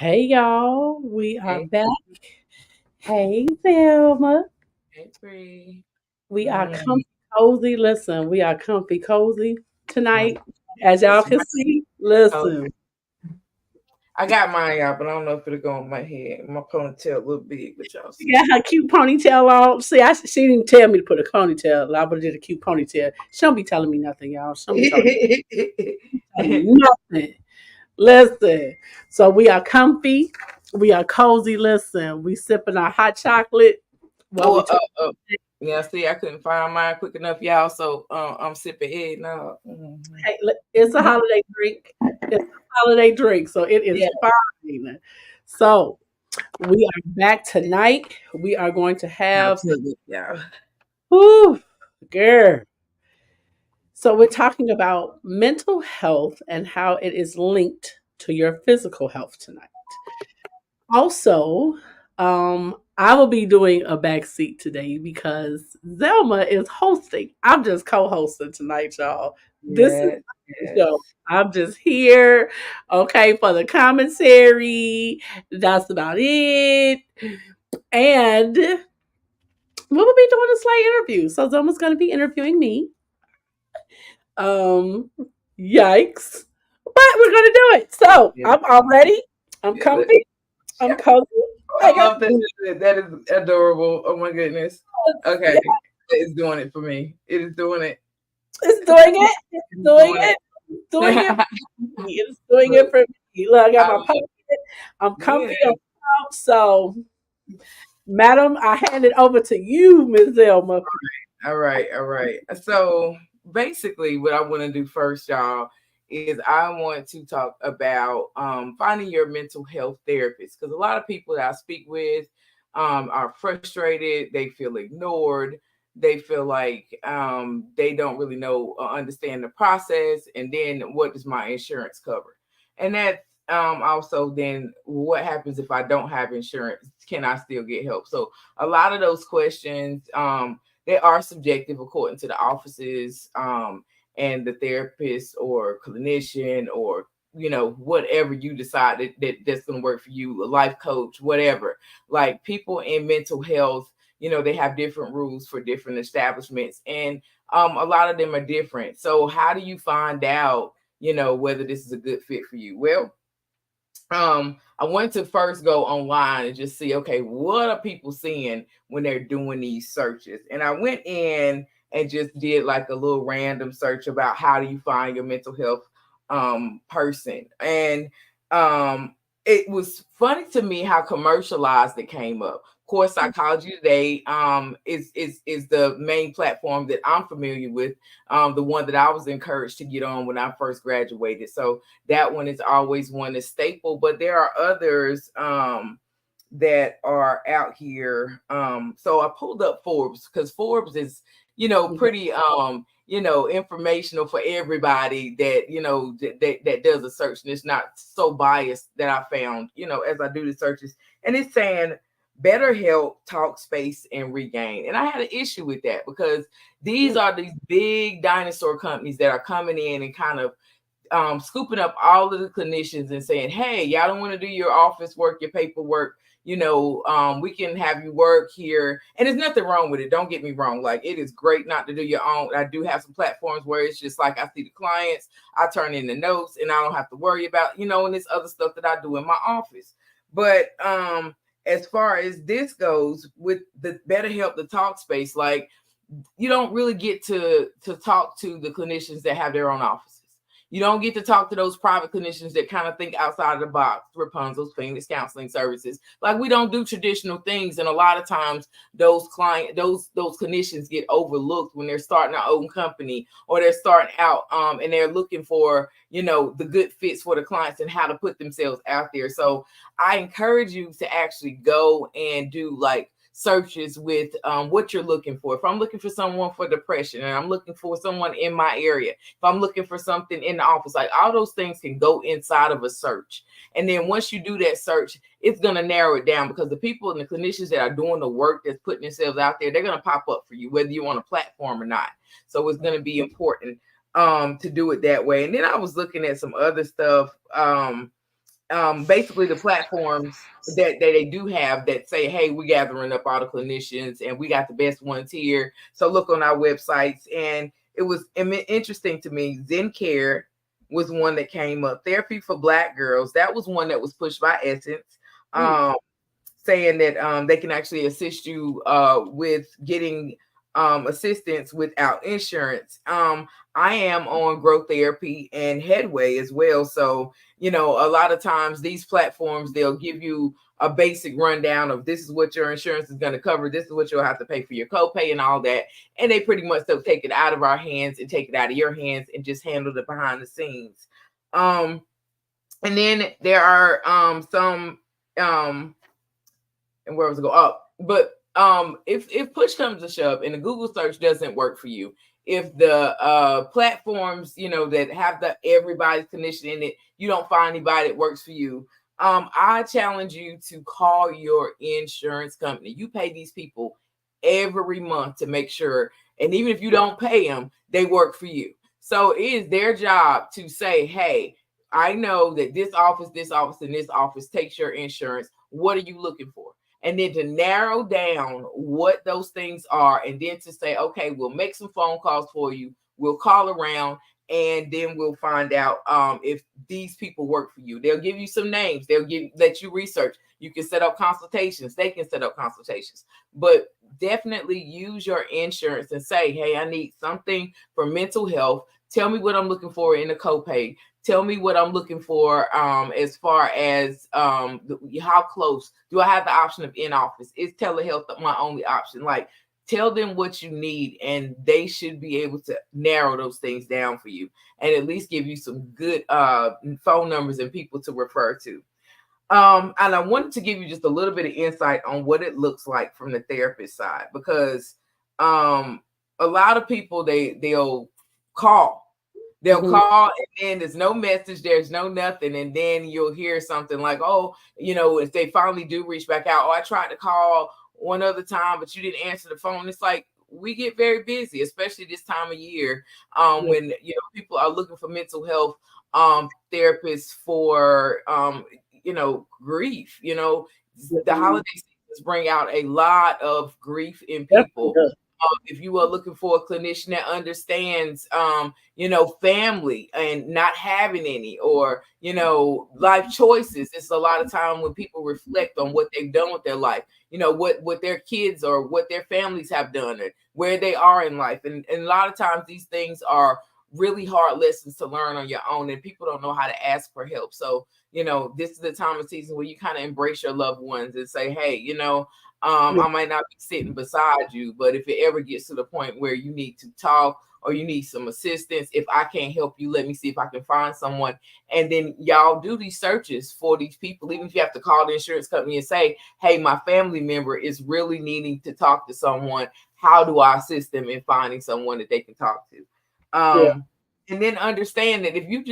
Hey y'all, we are Hey, back. Hey Zelma, hey, Bree. we are Mm, comfy cozy. Listen, we are comfy cozy that's, tonight. As y'all that's can right. see, Oh, listen. I got mine, y'all, but I don't know if it'll go on my head. My ponytail a little big, but y'all She see. got her cute ponytail on. See, she didn't tell me to put a ponytail. I would have did a cute ponytail. She don't be telling me nothing, y'all. She don't be telling me nothing. Listen. So we are comfy. We are cozy. Listen, we sipping our hot chocolate while oh, we talk. yeah. See, I couldn't find mine quick enough, y'all. So I'm sipping egg now. Mhm. Hey, it's a holiday drink. It's a holiday drink, so it is Yeah, fine. So we are back tonight. We are going to I have, took it, y'all. whew, girl. So we're talking about mental health and how it is linked to your physical health tonight. Also, I will be doing a back seat today because Zelma is hosting. I'm just co-hosting tonight, y'all. This is Yes, the yes. show. I'm just here, okay, for the commentary. That's about it. And we will be doing a slight interview. So Zelma's going to be interviewing me. Um, yikes! But we're going to do it. So Yeah, I'm all ready. I'm yeah, comfy. I'm yeah. cozy. I I got love that. That is adorable. Oh my goodness. Okay, yeah, it's doing it for me. It is doing it. it's doing it. It's It is doing doing it. it. It's doing it for me. It's doing it for me. Look, I got my I pocket. I'm comfy. I'm Yes. out. So, madam, I hand it over to you, Miss Zelma. All right. All right. So basically, what I want to do first, y'all, is I want to talk about finding your mental health therapist because a lot of people that I speak with are frustrated. They feel ignored. They feel like they don't really know or understand the process. And then what does my insurance cover? And that also then what happens if I don't have insurance? Can I still get help? So a lot of those questions they are subjective according to the offices and the therapist or clinician or whatever you decide that's going to work for you, a life coach, whatever. Like people in mental health, they have different rules for different establishments, and a lot of them are different. So how do you find out whether this is a good fit for you? Well, I wanted to first go online and just see, okay, what are people seeing when they're doing these searches? And I went in and just did like a little random search about how do you find your mental health person. And it was funny to me how commercialized it came up. Of course, Psychology Today is the main platform that I'm familiar with, the one that I was encouraged to get on when I first graduated. So that one is always one that's staple, but there are others that are out here. So I pulled up Forbes because Forbes is, pretty informational for everybody that that does a search, and it's not so biased that I found, as I do the searches. And it's saying better help, talk space, and regain. And I had an issue with that because these are these big dinosaur companies that are coming in and kind of scooping up all of the clinicians and saying, hey, y'all don't want to do your office work, your paperwork, we can have you work here. And there's nothing wrong with it. Don't get me wrong. Like, it is great not to do your own. I do have some platforms where it's just like I see the clients, I turn in the notes, and I don't have to worry about, and this other stuff that I do in my office. But as far as this goes, with the better help, the talk space, like, you don't really get to talk to the clinicians that have their own offices. You don't get to talk to those private clinicians that kind of think outside of the box. Rapunzel's Phoenix Counseling Services. Like, we don't do traditional things, and a lot of times those clinicians get overlooked when they're starting their own company or they're starting out, and they're looking for the good fits for the clients and how to put themselves out there. So I encourage you to actually go and do like searches with what you're looking for. If I'm looking for someone for depression and I'm looking for someone in my area, if I'm looking for something in the office, like all those things can go inside of a search. And then once you do that search, it's going to narrow it down because the people and the clinicians that are doing the work that's putting themselves out there, they're going to pop up for you, whether you're on a platform or not. So it's going to be important to do it that way. And then I was looking at some other stuff. basically the platforms that they do have that say, hey, we're gathering up all the clinicians and we got the best ones here. So look on our websites. And it was interesting to me. Zen Care was one that came up. Therapy for Black Girls. That was one that was pushed by Essence. Saying that they can actually assist you with getting assistance without insurance. I am on Growth Therapy and Headway as well. So, a lot of times these platforms, they'll give you a basic rundown of this is what your insurance is going to cover. This is what you'll have to pay for your copay and all that. And they pretty much they'll take it out of our hands and take it out of your hands and just handle it behind the scenes. And then there are some and where was it go up? But if push comes to shove and the Google search doesn't work for you, if the platforms that have the everybody's condition in it, you don't find anybody that works for you, I challenge you to call your insurance company. You pay these people every month to make sure, and even if you don't pay them, they work for you. So it is their job to say, hey, I know that this office, and this office takes your insurance. What are you looking for? And then to narrow down what those things are, and then to say, okay, we'll make some phone calls for you. We'll call around, and then we'll find out if these people work for you. They'll give you some names. They'll let you research. You can set up consultations. They can set up consultations. But definitely use your insurance and say, hey, I need something for mental health. Tell me what I'm looking for in the copay. Tell me what I'm looking for as far as how close do I have the option of in office? Is telehealth my only option? Like, tell them what you need, and they should be able to narrow those things down for you and at least give you some good phone numbers and people to refer to. And I wanted to give you just a little bit of insight on what it looks like from the therapist side, because a lot of people, they'll call. They'll call, and then there's no message, there's no nothing. And then you'll hear something like, oh, if they finally do reach back out, oh, I tried to call one other time, but you didn't answer the phone. It's like, we get very busy, especially this time of year, when, people are looking for mental health therapists for, grief. The holiday seasons bring out a lot of grief in people. If you are looking for a clinician that understands, family and not having any, or, life choices, it's a lot of time when people reflect on what they've done with their life, what their kids or what their families have done, or where they are in life. And a lot of times these things are really hard lessons to learn on your own, and people don't know how to ask for help. So, this is the time of season where you kind of embrace your loved ones and say, hey, I might not be sitting beside you, but if it ever gets to the point where you need to talk or you need some assistance, if I can't help you, let me see if I can find someone. And then y'all do these searches for these people, even if you have to call the insurance company and say, hey, my family member is really needing to talk to someone. How do I assist them in finding someone that they can talk to? And then understand that if you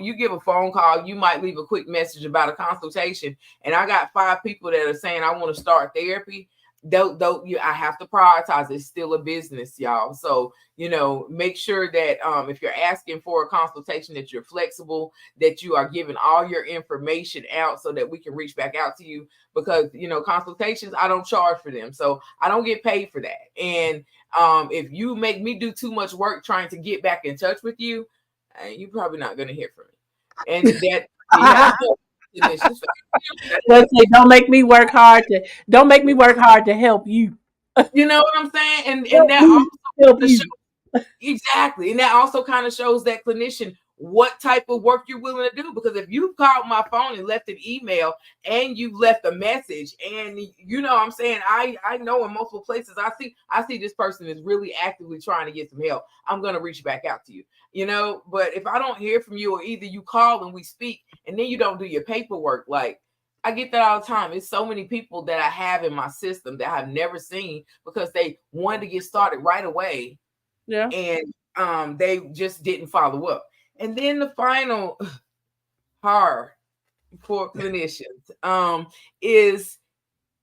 you give a phone call, you might leave a quick message about a consultation. And I got 5 people that are saying, I want to start therapy. I have to prioritize. It's still a business, y'all. So, make sure that if you're asking for a consultation, that you're flexible, that you are giving all your information out so that we can reach back out to you. Because, consultations, I don't charge for them. So I don't get paid for that. And if you make me do too much work trying to get back in touch with you, you're probably not going to hear from me. And that Let's say, don't make me work hard to help you. You know what I'm saying? And Help that me help also you. exactly. And that also kind of shows that clinician what type of work you're willing to do. Because if you called my phone and left an email and you left a message, and I'm saying, I know in multiple places I see this person is really actively trying to get some help, I'm gonna reach back out to you. But if I don't hear from you, or either you call and we speak and then you don't do your paperwork, like, I get that all the time. It's so many people that I have in my system that I've never seen because they wanted to get started right away. Yeah. And they just didn't follow up. And then the final horror for clinicians is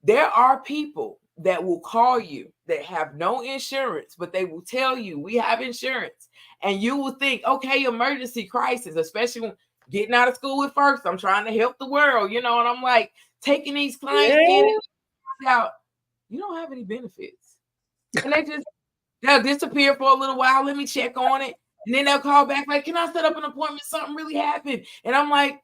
there are people that will call you that have no insurance, but they will tell you we have insurance. And you will think, okay, emergency crisis, especially when getting out of school at first. I'm trying to help the world, and I'm like taking these clients in Yeah. and out. You don't have any benefits. And they'll disappear for a little while. Let me check on it. And then they'll call back like, can I set up an appointment? Something really happened. And I'm like,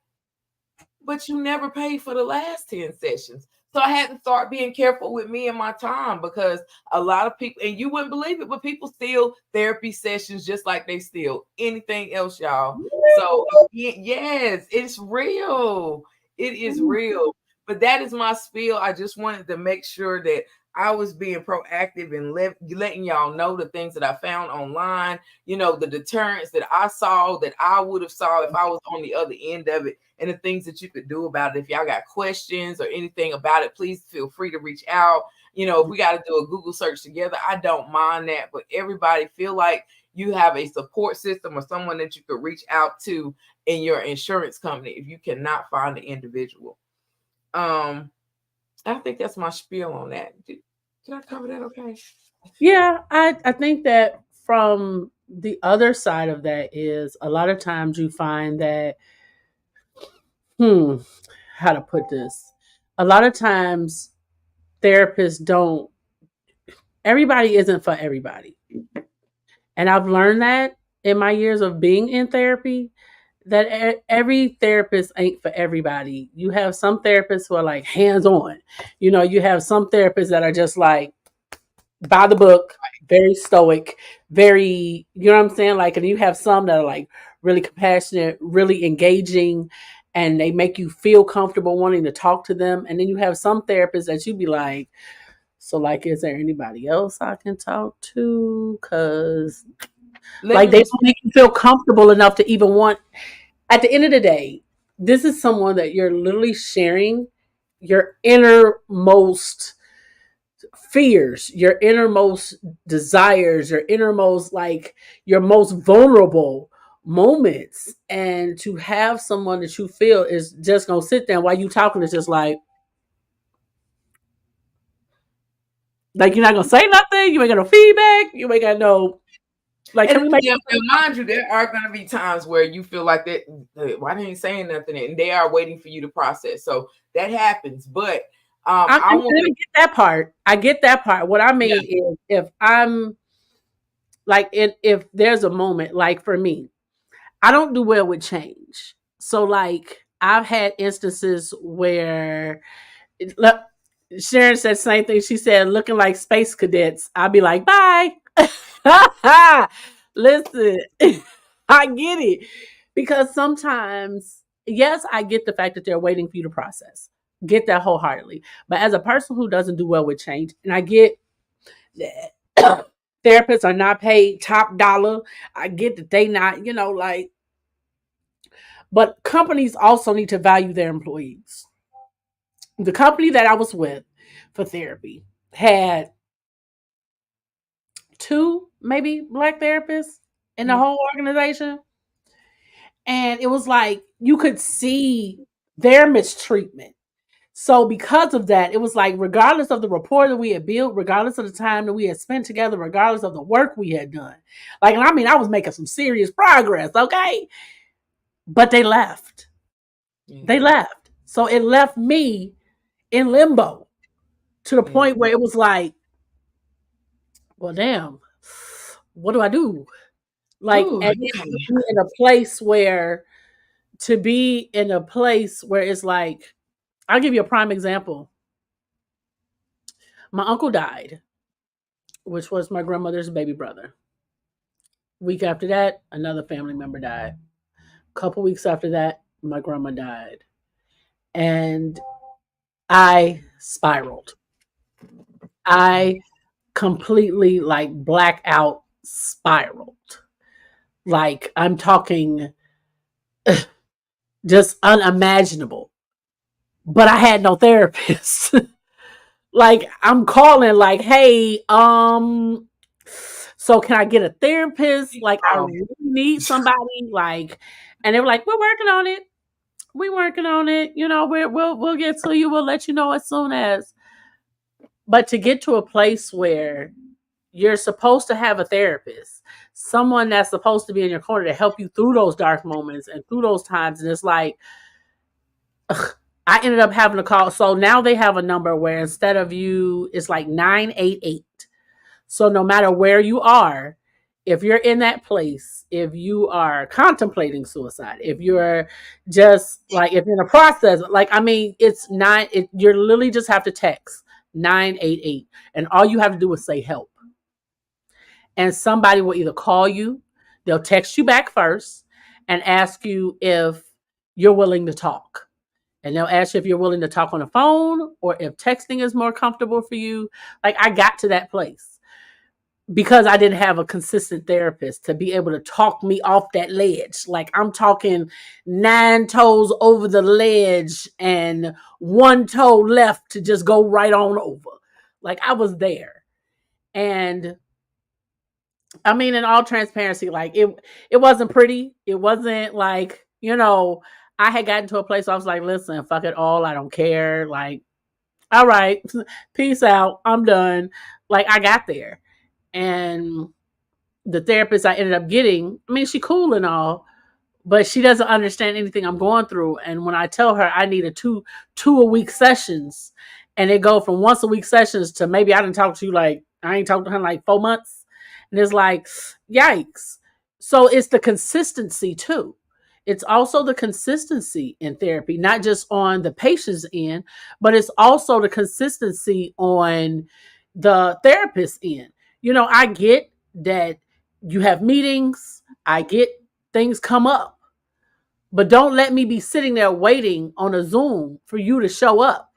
but you never paid for the last 10 sessions. So I had to start being careful with me and my time, because a lot of people, and you wouldn't believe it, but people steal therapy sessions just like they steal anything else, y'all. So yes, it's real. It is real. But that is my spiel. I just wanted to make sure that I was being proactive and letting y'all know the things that I found online, the deterrents that I saw that I would have saw if I was on the other end of it, and the things that you could do about it. If y'all got questions or anything about it, please feel free to reach out. If we got to do a Google search together, I don't mind that. But everybody feel like you have a support system or someone that you could reach out to in your insurance company if you cannot find the individual. I think that's my spiel on that. Did I cover that okay? Yeah, I think that from the other side of that is a lot of times you find that, hmm, how to put this? A lot of times therapists don't, everybody isn't for everybody. And I've learned that in my years of being in therapy, that every therapist ain't for everybody. You have some therapists who are like hands on. You have some therapists that are just like by the book, very stoic, very, you know what I'm saying? Like, and you have some that are like really compassionate, really engaging, and they make you feel comfortable wanting to talk to them. And then you have some therapists that you be like, so like, is there anybody else I can talk to? Cause Let like me they don't make you feel comfortable enough to even want, at the end of the day, this is someone that you're literally sharing your innermost fears, your innermost desires, your innermost, like your most vulnerable moments. And to have someone that you feel is just gonna sit there while you talking is just like you're not gonna say nothing, you ain't got no feedback, you ain't got no like, can And we make yeah, and mind you, there are going to be times where you feel like that. Why didn't he saying nothing? And they are waiting for you to process. So that happens. But I want I get that part. I get that part. What I yeah, mean is if I'm like if there's a moment, like for me, I don't do well with change. So like I've had instances where look, Sharon said the same thing. She said, looking like space cadets. I'll be like, bye. Listen, I get it. Because sometimes, yes, I get the fact that they're waiting for you to process. Get that wholeheartedly. But as a person who doesn't do well with change, and I get that therapists are not paid top dollar. I get that they not, like, but companies also need to value their employees. The company that I was with for therapy had two, maybe black therapists in the whole organization. And it was like you could see their mistreatment. So because of that, it was like regardless of the rapport that we had built, regardless of the time that we had spent together, regardless of the work we had done, like, and I mean, I was making some serious progress, okay? But they left. yeah, They left. So it left me in limbo to the yeah. point where it was like, well, damn, what do I do? Like, Ooh, and then okay. to be in a place where, it's like, I'll give you a prime example. My uncle died, which was my grandmother's baby brother. Week after that, another family member died. Couple weeks after that, my grandma died. And I spiraled. I completely like blackout spiraled. Like I'm talking just unimaginable. But I had no therapist. Like I'm calling like, hey, so can I get a therapist? Like I Um, really need somebody. Like, and they were like, we're working on it. We working on it. We'll get to you. We'll let you know as soon as. But to get to a place where you're supposed to have a therapist, someone that's supposed to be in your corner to help you through those dark moments and through those times. And it's like, I ended up having to call. So now they have a number where instead of you, it's like 988. So no matter where you are, if you're in that place, if you are contemplating suicide, if you're just like, if you're in a process, like, I mean, it's nine, you're literally just have to text 988. And all you have to do is say help. And somebody will either call you, they'll text you back first and ask you if you're willing to talk. And they'll ask you if you're willing to talk on the phone or if texting is more comfortable for you. Like, I got to that place because I didn't have a consistent therapist to be able to talk me off that ledge. Like, I'm talking 9 toes over the ledge and 1 toe left to just go right on over. Like, I was there. And I mean, in all transparency, like, it wasn't pretty. It wasn't like, I had gotten to a place where I was like, listen, fuck it all. I don't care. Like, all right, peace out. I'm done. Like, I got there. And the therapist I ended up getting, I mean, she cool and all, but she doesn't understand anything I'm going through. And when I tell her I need two a week sessions, and it go from once a week sessions to maybe I didn't talk to you, like, I ain't talked to her in like 4 months. And it's like, yikes. So it's the consistency too. It's also the consistency in therapy, not just on the patient's end, but it's also the consistency on the therapist's end. I get that you have meetings, I get things come up, but don't let me be sitting there waiting on a Zoom for you to show up,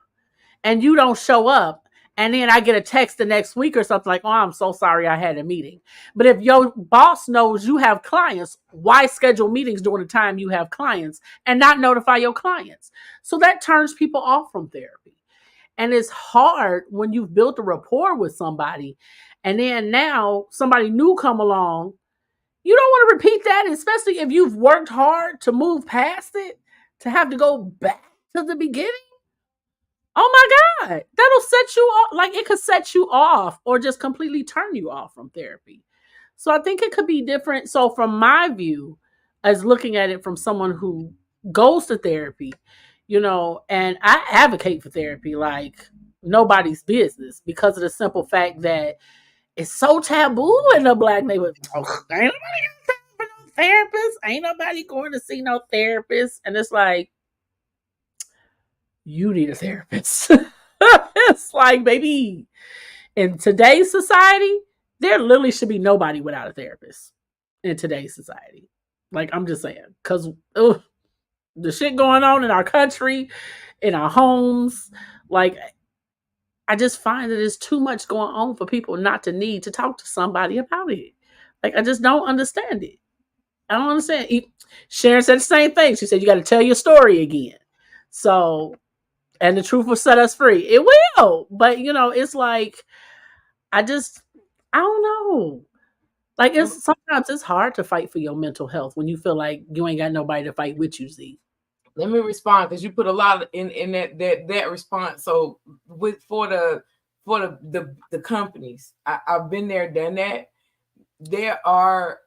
and you don't show up. And then I get a text the next week or something like, oh, I'm so sorry I had a meeting. But if your boss knows you have clients, why schedule meetings during the time you have clients and not notify your clients? So that turns people off from therapy. And it's hard when you've built a rapport with somebody and then now somebody new come along. You don't want to repeat that, especially if you've worked hard to move past it, to have to go back to the beginning. Oh my God, that'll set you off. Like, it could set you off or just completely turn you off from therapy. So I think it could be different. So from my view, as looking at it from someone who goes to therapy, and I advocate for therapy like nobody's business because of the simple fact that it's so taboo in the Black neighborhood. Oh, ain't nobody got time for no therapist. Ain't nobody going to see no therapist. And it's like, you need a therapist. It's like, baby, in today's society, there literally should be nobody without a therapist in today's society. Like, I'm just saying, because the shit going on in our country, in our homes, like, I just find that there's too much going on for people not to need to talk to somebody about it. Like, I just don't understand it. I don't understand. Sharon said the same thing. She said, you got to tell your story again. So, and the truth will set us free. It will. But, it's like, I don't know. Like, it's sometimes it's hard to fight for your mental health when you feel like you ain't got nobody to fight with you, Z. Let me respond because you put a lot in that response. So for the companies, I've been there, done that. There are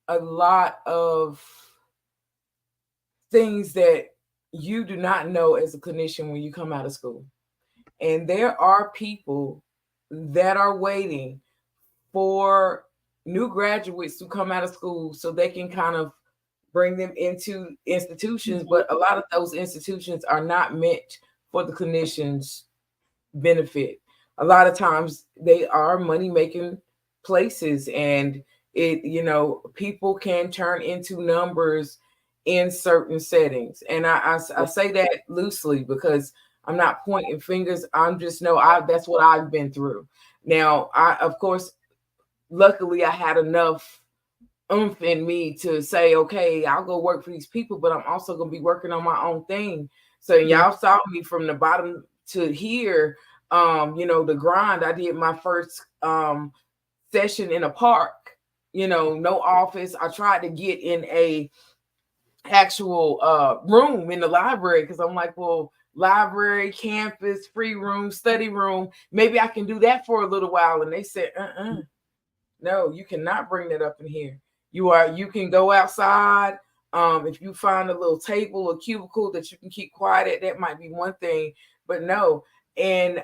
a lot of things that you do not know as a clinician when you come out of school, and there are people that are waiting for new graduates to come out of school so they can kind of bring them into institutions, but a lot of those institutions are not meant for the clinicians' benefit. A lot of times they are money-making places, and people can turn into numbers in certain settings. And I say that loosely because I'm not pointing fingers. I'm just that's what I've been through. Now, of course, luckily I had enough oomph in me to say, okay, I'll go work for these people, but I'm also going to be working on my own thing. So y'all saw me from the bottom to here, the grind. I did my first session in a park, no office. I tried to get in a actual room in the library because I'm like, well, library, campus, free room, study room, maybe I can do that for a little while. And they said, no, you cannot bring that up in here. You can go outside. If you find a little table or cubicle that you can keep quiet at, that might be one thing. But no, and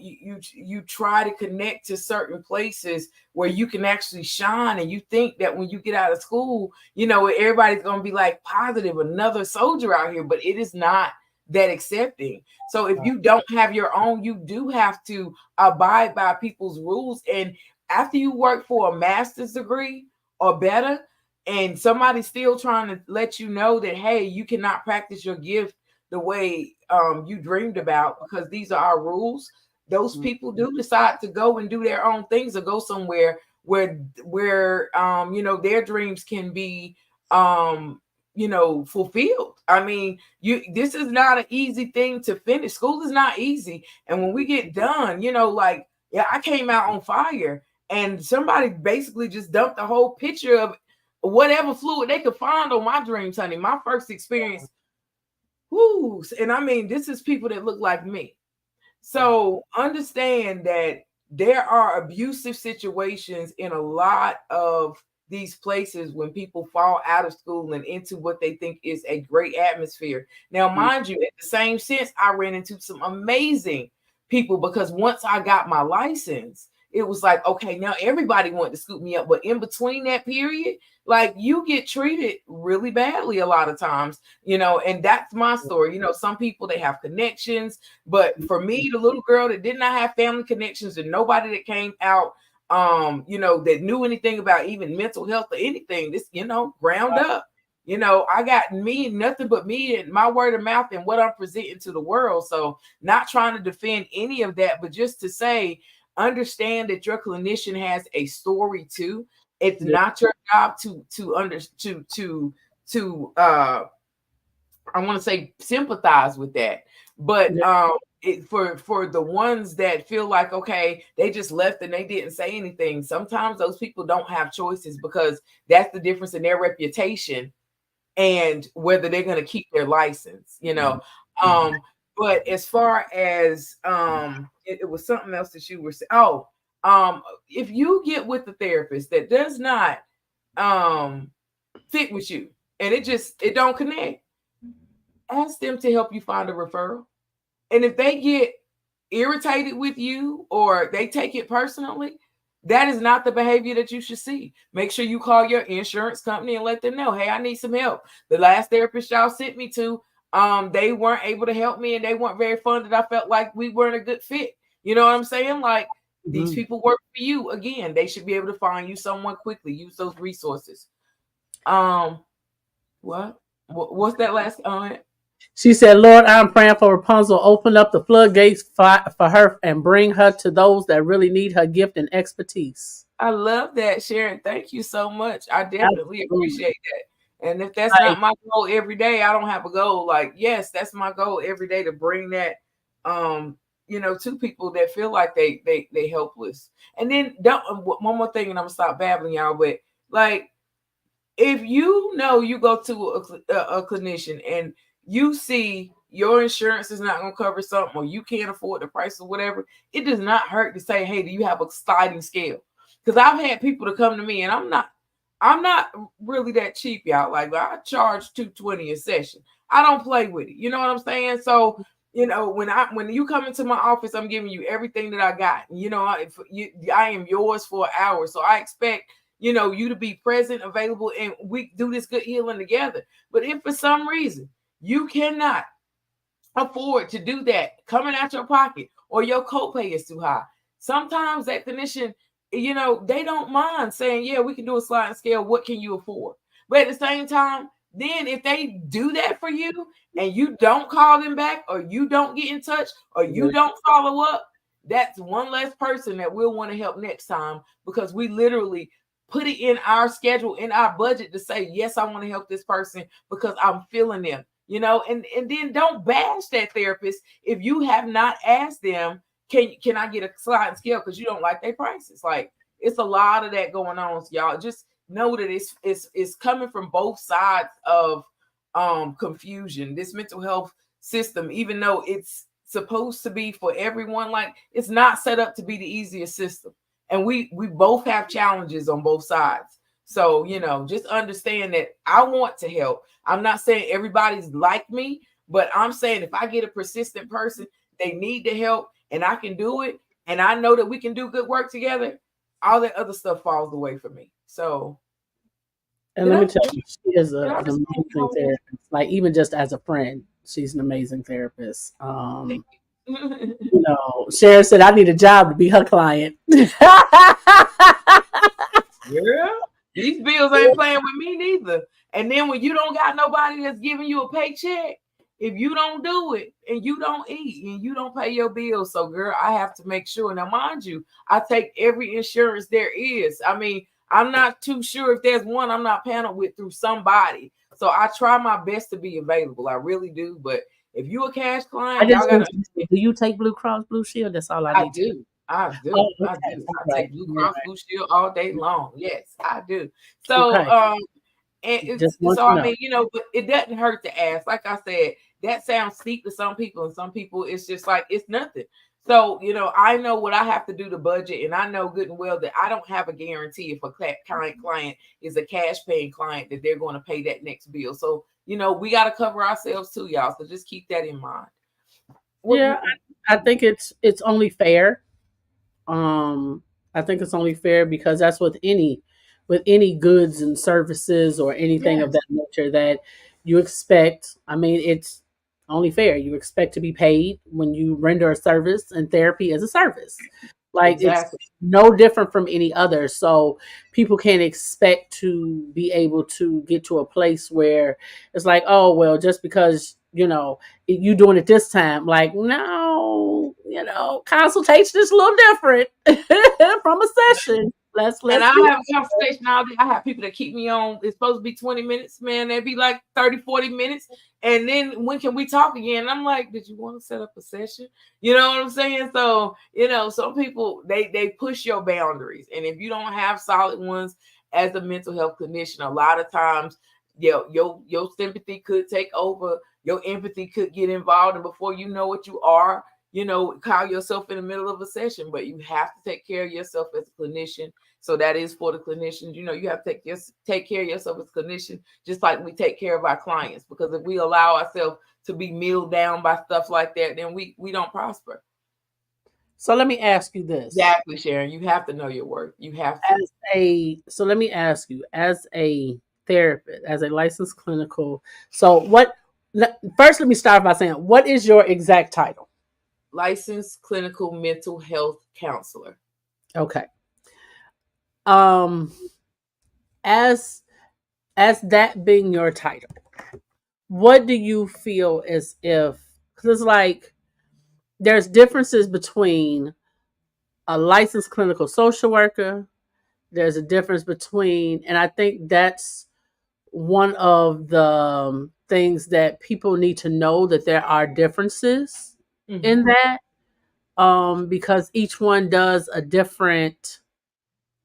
you try to connect to certain places where you can actually shine, and you think that when you get out of school, everybody's going to be like positive, another soldier out here, but it is not that accepting. So if you don't have your own, you do have to abide by people's rules. And after you work for a master's degree or better, and somebody's still trying to let you know that, hey, you cannot practice your gift the way you dreamed about because these are our rules. Those people do decide to go and do their own things or go somewhere where their dreams can be fulfilled. I mean, this is not an easy thing to finish. School is not easy. And when we get done, like, yeah, I came out on fire and somebody basically just dumped the whole picture of whatever fluid they could find on my dreams, honey. My first experience. Whoo, and I mean, this is people that look like me. So understand that there are abusive situations in a lot of these places when people fall out of school and into what they think is a great atmosphere. Now, mind you, at the same sense, I ran into some amazing people because once I got my license, it was like, okay, now everybody wanted to scoop me up. But in between that period, like you get treated really badly a lot of times, and that's my story. Some people, they have connections, but for me, the little girl that did not have family connections and nobody that came out, that knew anything about even mental health or anything, this, ground up. I got nothing but me and my word of mouth and what I'm presenting to the world. So not trying to defend any of that, but just to say, understand that your clinician has a story too. It's not your job to I want to say sympathize with that, but for the ones that feel like, okay, they just left and they didn't say anything, sometimes those people don't have choices because that's the difference in their reputation and whether they're going to keep their license. But as far as it was something else that you were saying. If you get with the therapist that does not fit with you and it don't connect, ask them to help you find a referral. And if they get irritated with you or they take it personally, that is not the behavior that you should see. Make sure you call your insurance company and let them know, hey, I need some help. The last therapist y'all sent me to, they weren't able to help me and they weren't very funded. I felt like we weren't a good fit. You know what I'm saying? Like these people work for you. Again, they should be able to find you someone quickly. Use those resources. What's that last comment? She said, Lord, I'm praying for Rapunzel. Open up the floodgates for her and bring her to those that really need her gift and expertise. I love that, Sharon. Thank you so much. I definitely Absolutely. appreciate that. And if that's not my goal every day, I don't have a goal. Like, yes, that's my goal every day to bring that to people that feel like they helpless. And then one more thing, and I'm gonna stop babbling, y'all. But like, if you go to a clinician and you see your insurance is not going to cover something or you can't afford the price or whatever, it does not hurt to say, hey, do you have a sliding scale? Because I've had people to come to me and I'm not really that cheap, y'all. Like I charge $220 a session. I don't play with it. You know what I'm saying? So when you come into my office, I'm giving you everything that I got. I am yours for an hour. So I expect you to be present, available, and we do this good healing together. But if for some reason you cannot afford to do that coming out your pocket or your copay is too high, sometimes that clinician, they don't mind saying, yeah, we can do a sliding scale. What can you afford? But at the same time, then if they do that for you and you don't call them back or you don't get in touch or you don't follow up, that's one less person that we'll want to help next time because we literally put it in our schedule, in our budget to say, yes, I want to help this person because I'm feeling them, and then don't bash that therapist if you have not asked them, can I get a sliding scale because you don't like their prices. Like it's a lot of that going on. So y'all just know that it's coming from both sides of confusion. This mental health system, even though it's supposed to be for everyone, like it's not set up to be the easiest system. and we both have challenges on both sides. So, just understand that I want to help. I'm not saying everybody's like me, but I'm saying if I get a persistent person, they need the help and I can do it, and I know that we can do good work together, all that other stuff falls away from me. So, And did let I me tell you, she is did I an respond to amazing all that? therapist. Like even just as a friend, she's an amazing therapist. Thank you. Sharon said I need a job to be her client. Girl, these bills ain't playing with me neither. And then when you don't got nobody that's giving you a paycheck, if you don't do it and you don't eat and you don't pay your bills, so girl, I have to make sure. Now, mind you, I take every insurance there is. I mean, I'm not too sure if there's one I'm not paneled with through somebody. So I try my best to be available. I really do. But if you a cash I client, y'all just gotta. want to know, do you take Blue Cross Blue Shield? That's all I I need to know. do. I Oh, do. I okay. do. All I right. take Blue All Cross right. Blue Shield all day long. Yes, I do. So, Okay. and Just want so to I know. mean, but it doesn't hurt to ask. Like I said, that sounds steep to some people, and some people it's just like it's nothing. So, I know what I have to do to budget, and I know good and well that I don't have a guarantee if a client is a cash paying client that they're going to pay that next bill. So, we got to cover ourselves too, y'all. So just keep that in mind. What, Yeah, I think it's only fair. Um, I think it's only fair because that's with any goods and services or anything of yes, that nature that you expect. I mean, it's only fair. You expect to be paid when you render a service, and therapy is a service. Like it's exactly. no different from any other. So people can't expect to be able to get to a place where it's like, oh well, just because you doing it this time. Like, no, consultation is a little different from a session. And Let's I be have a conversation all day. I have people that keep me on. It's supposed to be 20 minutes, man. They'd be like 30, 40 minutes. And then when can we talk again? And I'm like, did you want to set up a session? You know what I'm saying? So, some people they push your boundaries. And if you don't have solid ones as a mental health clinician, a lot of times your sympathy could take over, your empathy could get involved, and before you know what you are, call yourself in the middle of a session. But you have to take care of yourself as a clinician, so that is for the clinicians. You have to take care of yourself as a clinician, just like we take care of our clients. Because if we allow ourselves to be milled down by stuff like that, then we don't prosper. So let me ask you this. Exactly, Sharon. You have to know your worth. You have to. Let me ask you, as a therapist, as a licensed clinical, so what first let me start by saying, what is your exact title? Licensed clinical mental health counselor. Okay. Um as that being your title, what do you feel as if, because it's like there's differences between a licensed clinical social worker, there's a difference between, and I think that's one of the things that people need to know, that there are differences Mm-hmm. in that, because each one does a different,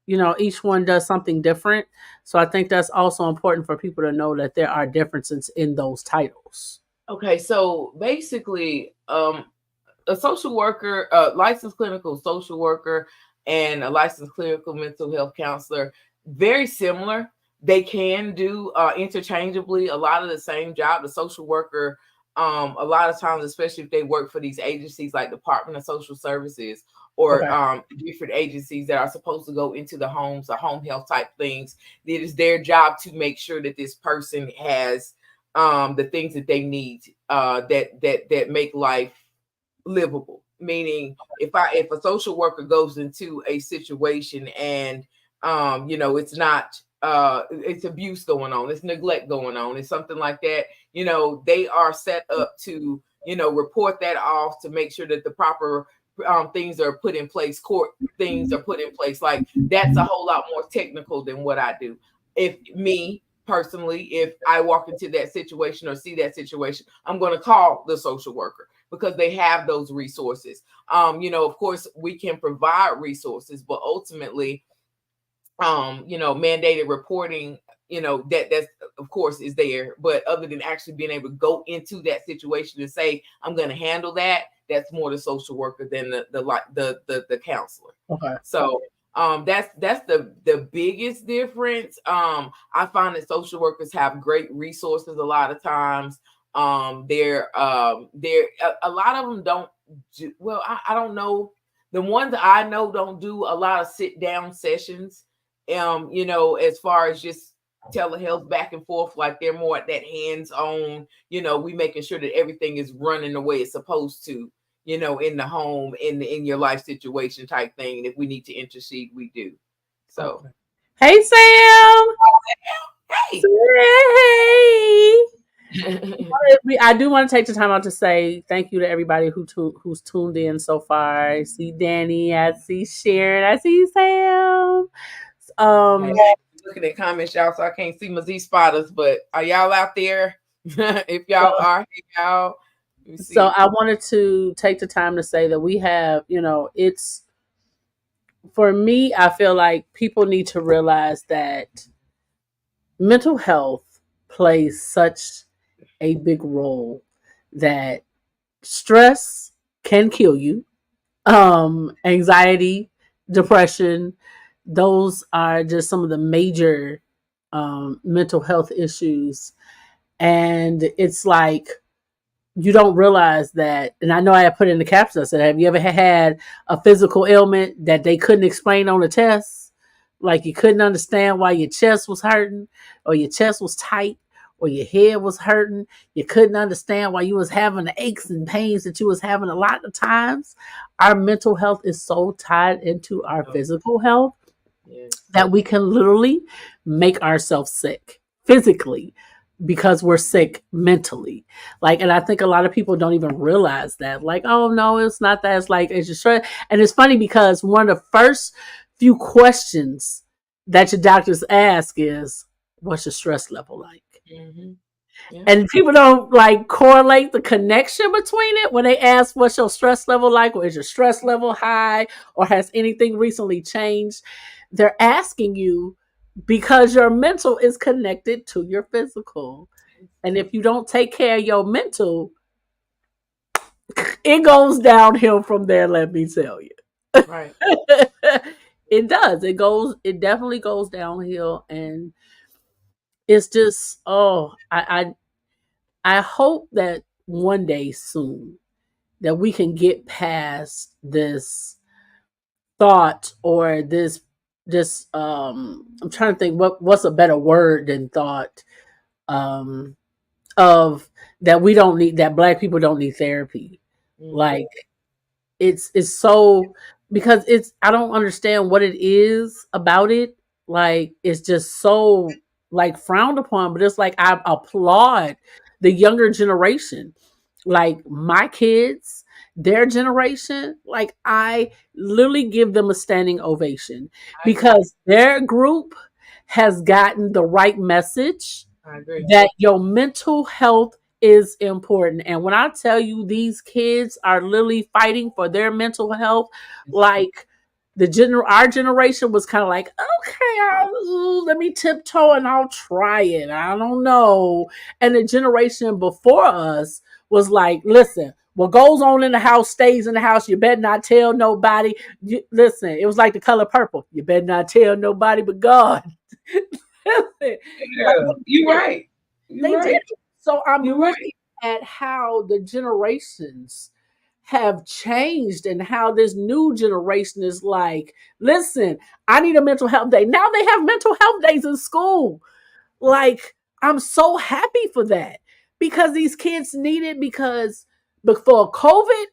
each one does something different. So I think that's also important for people to know that there are differences in those titles. Okay, so basically, a social worker, a licensed clinical social worker, and a licensed clinical mental health counselor, very similar. They can do interchangeably a lot of the same job. The social worker, a lot of times, especially if they work for these agencies like Department of Social Services or Okay. different agencies that are supposed to go into the homes or home health type things, it is their job to make sure that this person has the things that they need, that make life livable. Meaning, if a social worker goes into a situation and it's not it's abuse going on, it's neglect going on, it's something like that, they are set up to report that off, to make sure that the proper things are put in place, court things are put in place. Like, that's a whole lot more technical than what I do. If me personally, if I walk into that situation or see that situation, I'm going to call the social worker because they have those resources. Of course, we can provide resources, but ultimately, mandated reporting, that's of course is there. But other than actually being able to go into that situation and say, I'm going to handle that, that's more the social worker than the counselor. Okay. So, That's the biggest difference. I find that social workers have great resources a lot of times. They're a lot of them don't do well. I don't know. The ones I know don't do a lot of sit down sessions. As far as just telehealth back and forth, like they're more at that hands on. We making sure that everything is running the way it's supposed to. In the home, in your life situation type thing. And if we need to intercede, we do. So, Okay. Hey, Sam. hey. Hey. I do want to take the time out to say thank you to everybody who's tuned in so far. I see Danny, I see Sharon, I see Sam. Hey, looking at comments, y'all, so I can't see my Z spotters, but are y'all out there? If y'all are, hey, y'all. So I wanted to take the time to say that we have, it's for me, I feel like people need to realize that mental health plays such a big role that stress can kill you. Anxiety, depression, those are just some of the major mental health issues. And it's like you don't realize that. And I know I put in the caption, I said, have you ever had a physical ailment that they couldn't explain on the test? Like you couldn't understand why your chest was hurting or your chest was tight or your head was hurting. You couldn't understand why you was having the aches and pains that you was having. A lot of times our mental health is so tied into our physical health that we can literally make ourselves sick physically because we're sick mentally. And I think a lot of people don't even realize that. Like, oh no, it's not that. It's like it's just stress. And it's funny because one of the first few questions that your doctors ask is, "What's your stress level like?" Mm-hmm. Yeah. And people don't correlate the connection between it when they ask, "What's your stress level like?" Or is your stress level high? Or has anything recently changed? They're asking you because your mental is connected to your physical. And if you don't take care of your mental, it goes downhill from there, let me tell you. Right. It does. It definitely goes downhill. And it's just, I hope that one day soon that we can get past this thought or this I'm trying to think what's a better word than thought, um of that we don't need that black people don't need therapy. Mm-hmm. Like it's so because it's I don't understand what it is about it. Like it's just so frowned upon, but it's like I applaud the younger generation. Like my kids, their generation, I literally give them a standing ovation because their group has gotten the right message I agree. that your mental health is important. And when I tell you these kids are literally fighting for their mental health, like our generation was kind of like, okay, let me tiptoe and I'll try it. I don't know. And the generation before us was like, listen, what goes on in the house stays in the house. You better not tell nobody. Listen, it was like The Color Purple. You better not tell nobody but God. Yeah, you're right. They did. So I'm looking at how the generations have changed and how this new generation is like, listen, I need a mental health day. Now they have mental health days in school. I'm so happy for that because these kids need it because before COVID,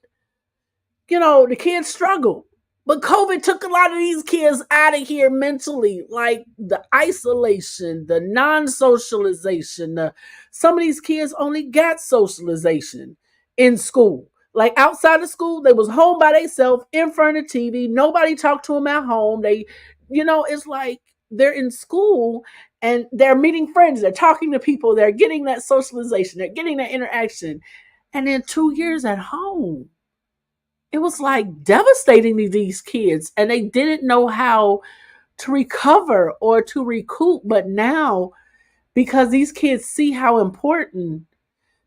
the kids struggled. But COVID took a lot of these kids out of here mentally, like the isolation, the non-socialization. Some of these kids only got socialization in school. Like outside of school, they was home by themselves in front of TV. Nobody talked to them at home. It's like they're in school and they're meeting friends. They're talking to people. They're getting that socialization. They're getting that interaction. And then 2 years at home, it was devastating to these kids and they didn't know how to recover or to recoup. But now, because these kids see how important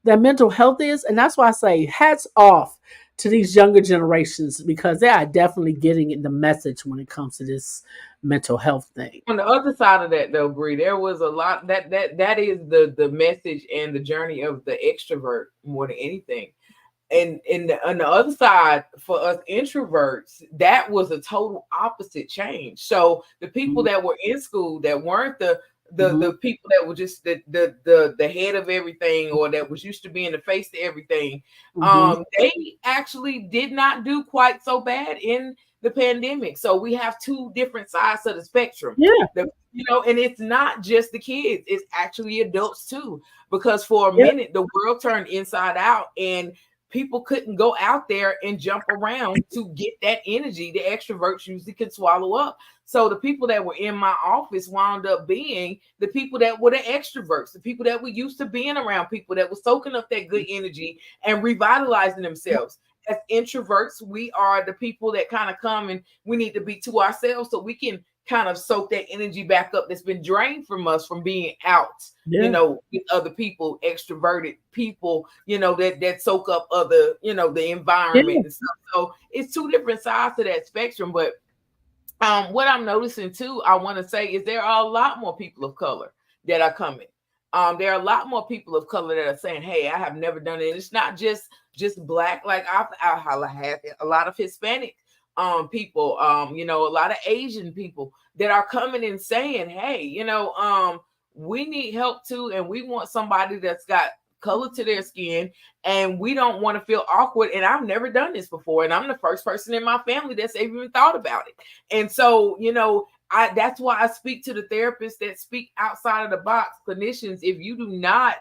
that mental health is, and that's why I say hats off to these younger generations because they are definitely getting the message when it comes to this mental health thing. On the other side of that, though, Bree, there was a lot that is the message and the journey of the extrovert more than anything. And on the other side, for us introverts, that was a total opposite change. So the people Mm-hmm. that were in school that weren't Mm-hmm. the people that were just the head of everything, or that was used to being the face to everything, Mm-hmm. they actually did not do quite so bad in the pandemic. So we have two different sides of the spectrum. Yeah. And it's not just the kids, it's actually adults too, because for a Yeah. minute the world turned inside out, and people couldn't go out there and jump around to get that energy the extroverts usually can swallow up. So the people that were in my office wound up being the people that were the extroverts, the people that were used to being around people, that were soaking up that good energy and revitalizing themselves. As introverts, we are the people that kind of come and we need to be to ourselves so we can kind of soak that energy back up that's been drained from us from being out, Yeah. with other people, extroverted people, that soak up other, the environment Yeah. and stuff. So it's two different sides to that spectrum. But what I'm noticing too, I want to say, is there are a lot more people of color that are coming. There are a lot more people of color that are saying, "Hey, I have never done it." It's not just black. Like I have a lot of Hispanic people, a lot of Asian people that are coming and saying, "Hey, we need help too, and we want somebody that's got color to their skin, and we don't want to feel awkward." And I've never done this before, and I'm the first person in my family that's even thought about it. And so, that's why I speak to the therapists that speak outside of the box, clinicians. If you do not,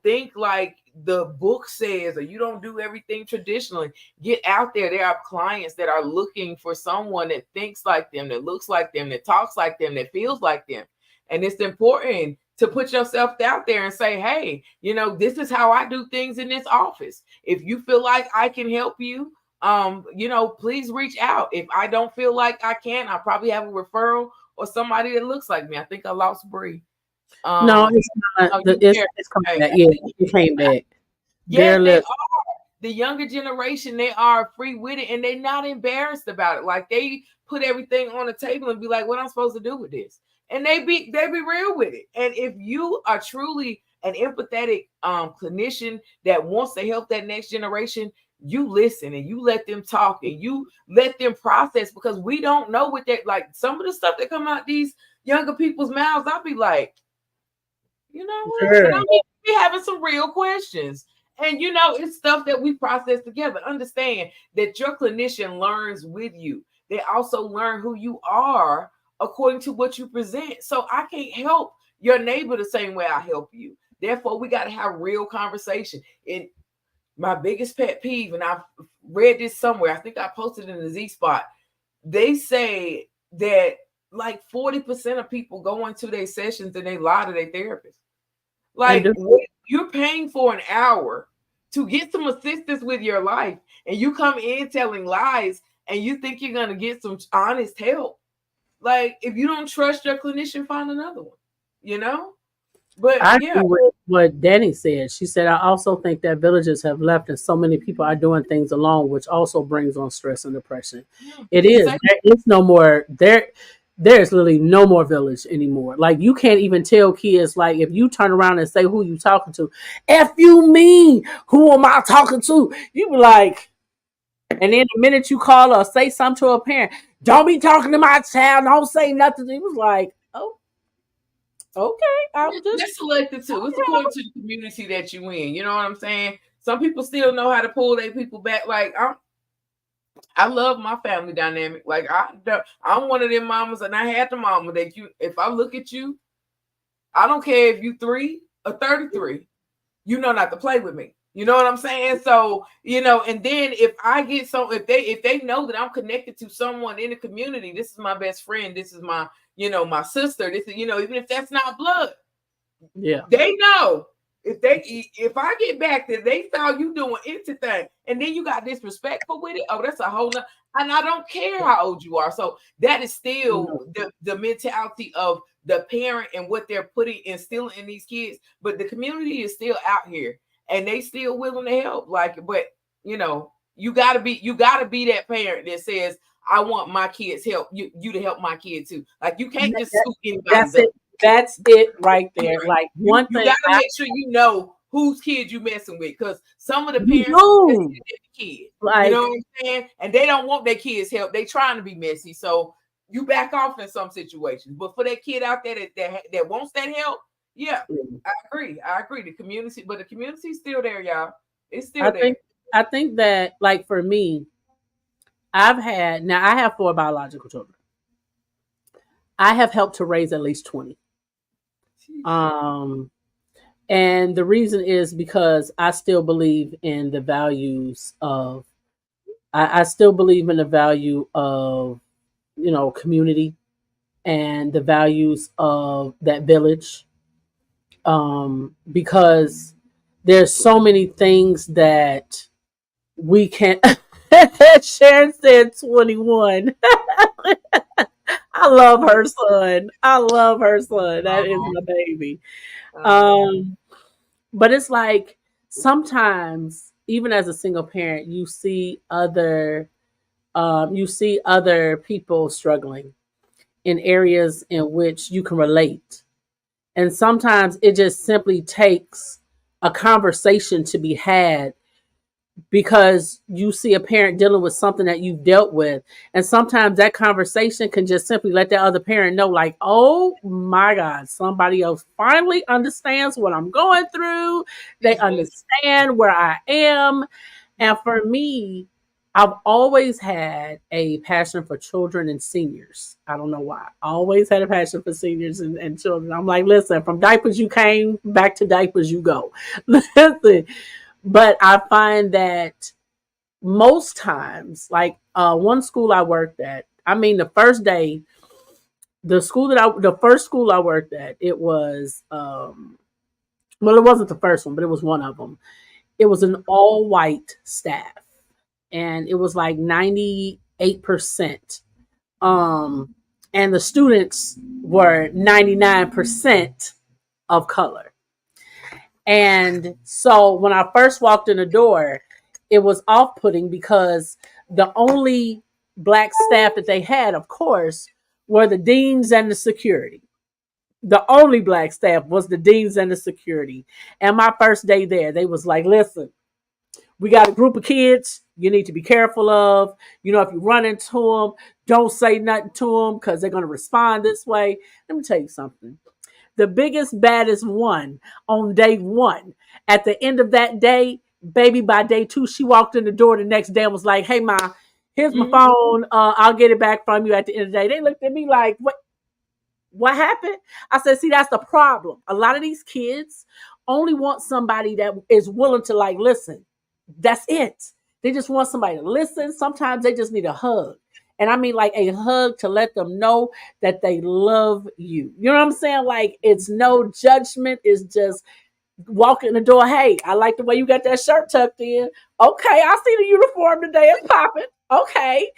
think like the book says, or you don't do everything traditionally, get out there. There are clients that are looking for someone that thinks like them, that looks like them, that talks like them, that feels like them. And it's important to put yourself out there and say, "Hey, this is how I do things in this office. If you feel like I can help you, please reach out. If I don't feel like I can, I probably have a referral or somebody that looks like me." I think I lost Bree. No, Um, it's not. oh, you there? It's coming Okay. back. Yeah, it came back. Yes, they Barely. are. The younger generation, they are free with it, and they're not embarrassed about it. Like, they put everything on the table and be like, "What am I supposed to do with this?" And they be real with it. And if you are truly an empathetic clinician that wants to help that next generation, you listen and you let them talk and you let them process, because we don't know what that, like, some of the stuff that come out these younger people's mouths. I'll be like, you know what? And I Sure. be having some real questions. And it's stuff that we process together. Understand that your clinician learns with you. They also learn who you are according to what you present. So I can't help your neighbor the same way I help you. Therefore, we got to have real conversation. And my biggest pet peeve, and I've read this somewhere, I think I posted in the Z Spot. They say that like 40% of people go into their sessions and they lie to their therapist. And Like, do, you're paying for an hour to get some assistance with your life, and you come in telling lies, and you think you're gonna get some honest help. Like, if you don't trust your clinician, find another one. You know. But I yeah, agree with what Danny said. She said, I also think that villages have left and so many people are doing things alone, which also brings on stress and depression. yeah, It it's is. safe. There is no more there's literally no more village anymore. Like you can't even tell kids like if you turn around and say who you talking to, F you mean, who am I talking to? You be like, and then the minute you call or say something to a parent, don't be talking to my child, don't say nothing. It was like, oh, okay. I'm just That's selective too. It's according to the community that you in. You know what I'm saying? Some people still know how to pull their people back. Like, I love my family dynamic. Like, I'm one of them mamas, and I had the mama that if I look at you, I don't care if you 3 or 33, you know not to play with me. You know what I'm saying? So, and then if I get if they know that I'm connected to someone in the community, this is my best friend, this is my, my sister, this is, even if that's not blood, yeah. they know if I get back there, they saw you doing anything, and then you got disrespectful with it. Oh, that's a whole nother. And I don't care how old you are. So that is No. still the mentality of the parent and what they're instilling in these kids. But the community is still out here, and they still willing to help. Like, but you gotta be that parent that says, I want my kids help you to help my kid too. Like you can't just scoop anybody's That's up. it. That's it right there. Right. Like You one you thing gotta make sure you know whose kid you messing with, because some of the you parents messy do, with their kid. You know like what I'm saying? And they don't want their kids help. They trying to be messy. So you back off in some situations. But for that kid out there that wants that help, yeah, I agree. I agree. The community's still there, y'all. It's I still there. think I think that like for me, I have four biological children. I have helped to raise at least 20. Um and the reason is because I still believe in the values of I still believe in the value of, community and the values of that village. Because there's so many things that we can Sharon said 21. I love her son. I love her son. That is Uh-huh. my baby. Uh-huh. Um, but it's like sometimes, even as a single parent, you see other people struggling in areas in which you can relate. And sometimes it just simply takes a conversation to be had because you see a parent dealing with something that you've dealt with. And sometimes that conversation can just simply let that other parent know, like, oh my God, somebody else finally understands what I'm going through. They understand where I am. And for me, I've always had a passion for children and seniors. I don't know why. I always had a passion for seniors and children. I'm like, listen, from diapers you came, back to diapers you go. Listen, but I find that most times, like one school I worked at, I mean, the first day, the first school I worked at, it was, well, it wasn't the first one, but it was one of them. It was an all white staff, and it was like 98%. Um, and the students were 99% of color. And so when I first walked in the door, it was off putting because the only black staff that they had, of course, were the deans and the security. The only black staff was the deans and the security. And my first day there, they was like, listen, we got a group of kids you need to be careful of. If you run into them, don't say nothing to them because they're going to respond this way. Let me tell you something. The biggest, baddest one on day one. At the end of that day, baby, by day two, she walked in the door the next day and was like, hey, Ma, here's my Mhm. phone. I'll get it back from you at the end of the day. They looked at me like, what happened? I said, see, that's the problem. A lot of these kids only want somebody that is willing to, like, listen. That's it. They just want somebody to listen. Sometimes they just need a hug. And I mean, like a hug to let them know that they love you. You know what I'm saying? Like, it's no judgment. It's just walk in the door. Hey, I like the way you got that shirt tucked in. Okay, I see the uniform today. It's popping. Okay,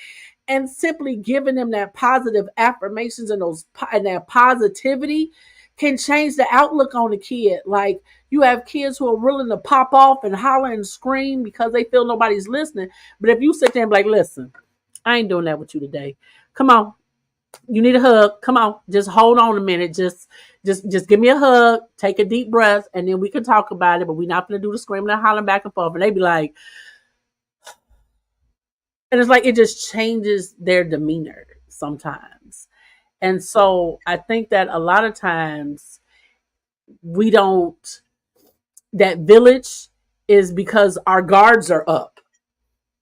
and simply giving them that positive affirmations and that positivity can change the outlook on the kid. Like, you have kids who are willing to pop off and holler and scream because they feel nobody's listening. But if you sit there and be like, listen, I ain't doing that with you today. Come on. You need a hug. Come on. Just hold on a minute. Just give me a hug. Take a deep breath, and then we can talk about it. But we're not gonna do the screaming and hollering back and forth. And they be like, and it's like it just changes their demeanor sometimes. And so I think that a lot of times we don't, that village is because our guards are up,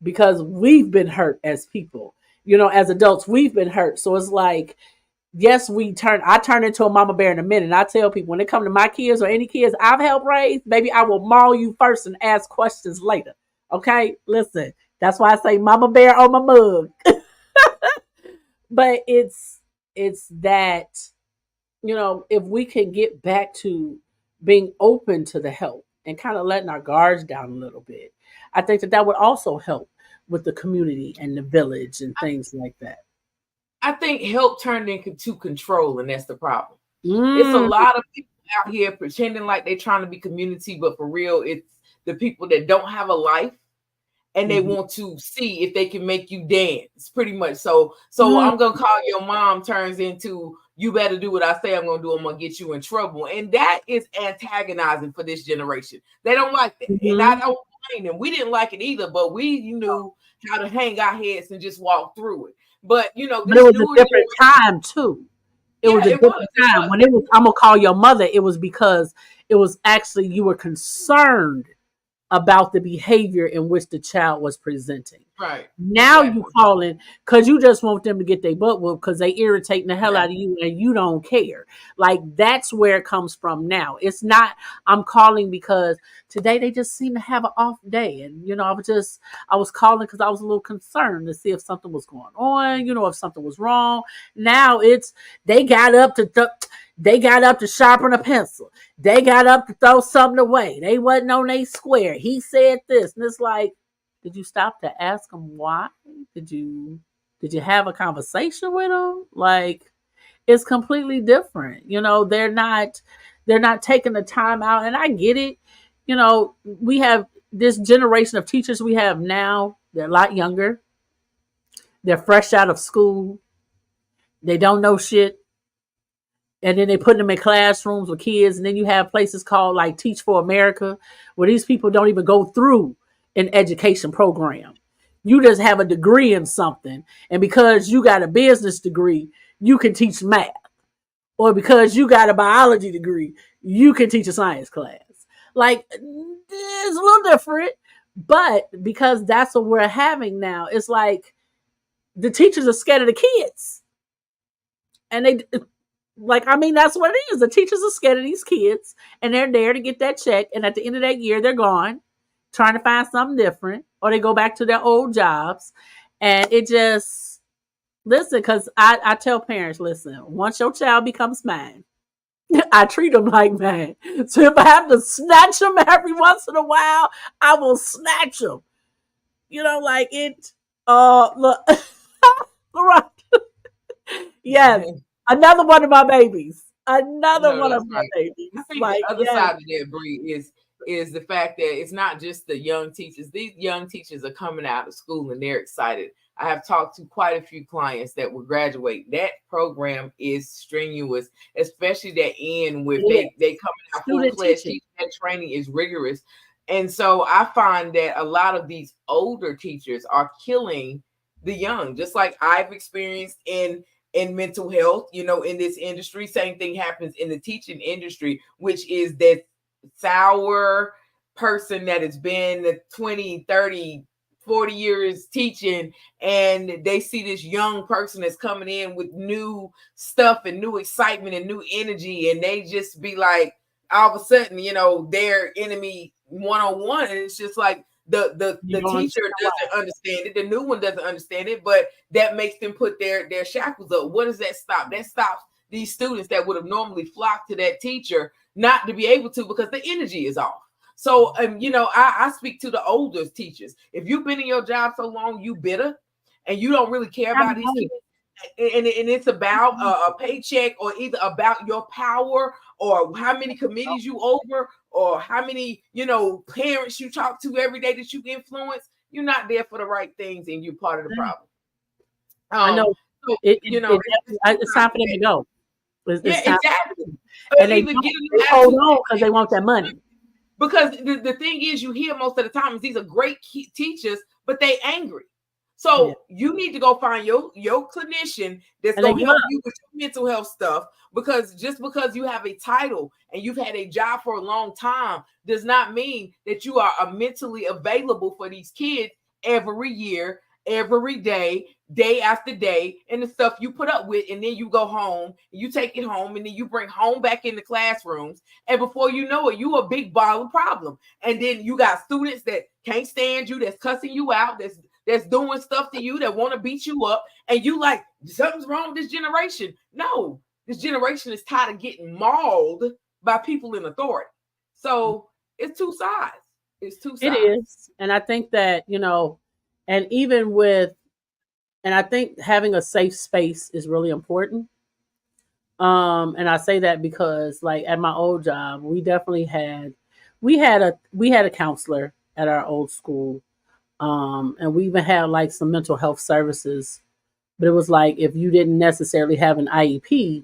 because we've been hurt as people, as adults, we've been hurt. So it's like, yes, I turn into a mama bear in a minute. And I tell people when it comes to my kids or any kids I've helped raise, baby, I will maul you first and ask questions later. Okay? Listen, that's why I say mama bear on my mug. But it's that, if we can get back to being open to the help and kind of letting our guards down a little bit, I think that would also help with the community and the village and things like that. I think help turned into control, and that's the problem. It's a Mm, lot of people out here pretending like they're trying to be community, but for real, it's the people that don't have a life and they Mhm. want to see if they can make you dance, pretty much. So I'm gonna call your mom turns into you better do what I say I'm gonna do. I'm gonna get you in trouble, and that is antagonizing for this generation. They don't like that, and I Mhm. don't blame them. We didn't like it either, but we knew how to hang our heads and just walk through it. But But it this was a newer different generation, time too. It was yeah, a it was, different time when it was. I'm gonna call your mother. It was because it was actually you were concerned about the behavior in which the child was presenting. right, Now you exactly, calling because you just want them to get their butt whooped because they irritating the hell out of exactly, you and you don't care. Like that's where it comes from now. It's not I'm calling because today they just seem to have an off day. And I was calling because I was a little concerned to see if something was going on, if something was wrong. Now it's they got up to they got up to sharpen a pencil. They got up to throw something away. They wasn't on a square. He said this. And it's like, did you stop to ask them why? Did you did you have a conversation with them? Like it's completely different. They're not taking the time out and I get it. We have this generation of teachers we have now, they're a lot younger. They're fresh out of school. They don't know shit. And then they put them in classrooms with kids, and then you have places called like Teach for America, where these people don't even go through an education program. You just have a degree in something, and because you got a business degree, you can teach math, or because you got a biology degree, you can teach a science class. Like it's a little different, but because that's what we're having now, it's like the teachers are scared of the kids, and that's what it is. The teachers are scared of these kids and they're there to get that check. And at the end of that year, they're gone trying to find something different or they go back to their old jobs. And it just, listen, because I tell parents, listen, once your child becomes mine, I treat them like mine. So if I have to snatch them every once in a while, I will snatch them. Like it, look, right. Yes, another one of my babies. Another no, one of that's my right. I babies. think the Like, other yes, side of that, Bree, is the fact that it's not just the young teachers. These young teachers are coming out of school and they're excited. I have talked to quite a few clients that will graduate. That program is strenuous, especially that end with it they is. coming out full Student fledged teaching. teaching. That training is rigorous. And so I find that a lot of these older teachers are killing the young, just like I've experienced in mental health, in this industry. Same thing happens in the teaching industry, which is that sour person that has been 20, 30, 40 years teaching, and they see this young person that's coming in with new stuff and new excitement and new energy, and they just be like, all of a sudden, their enemy one-on-one, and it's just like You're the going to teacher doesn't understand it, the new one doesn't understand it, but that makes them put their shackles up. What does that stop? That stops these students that would have normally flocked to that teacher not to be able to because the energy is off. So, I speak to the older teachers. If you've been in your job so long, you bitter, and you don't really care about these kids, and it's about a paycheck or either about your power or how many committees you over or how many parents you talk to every day that you influence. You're not there for the right things, and you're part of the problem. I um know. so it's two It's sides time to for them that. to go. Yeah, it's time, exactly. and they Either don't. get a They new hold attitude, on because they want that money. because the thing is, you hear most of the time is these are great teachers, but they angry. Yeah, So you need to go find your clinician that's and they gonna give up. help you with your mental health stuff. Because just because you have a title and you've had a job for a long time does not mean that you are mentally available for these kids every year, every day, day after day, and the stuff you put up with, and then you go home, you take it home, and then you bring home back in the classrooms, and before you know it, you a big ball of problem. And then you got students that can't stand you, that's cussing you out, that's doing stuff to you, that want to beat you up, and you like something's wrong with this generation. No, this generation is tired of getting mauled by people in authority. So it's two sides. It's two It sides. is, and I think that and even with, and I think having a safe space is really important. And I say that because, like, at my old job, we definitely had, we had a counselor at our old school. And we even had like some mental health services, but it was like if you didn't necessarily have an IEP,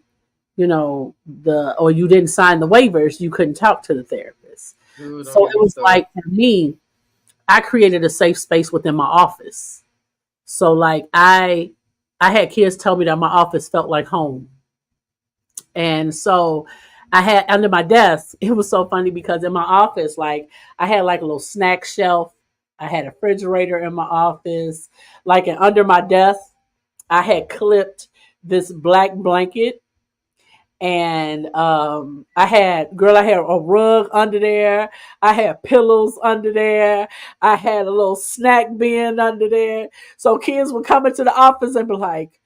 or you didn't sign the waivers, you couldn't talk to the therapist. Ooh, don't So get it me was started. like for me, I created a safe space within my office. So like I had kids tell me that my office felt like home. And so I had under my desk, it was so funny because in my office, like I had like a little snack shelf. I had a refrigerator in my office. Like and under my desk, I had clipped this black blanket, and I had a rug under there. I had pillows under there. I had a little snack bin under there. So kids would come into the office and be like,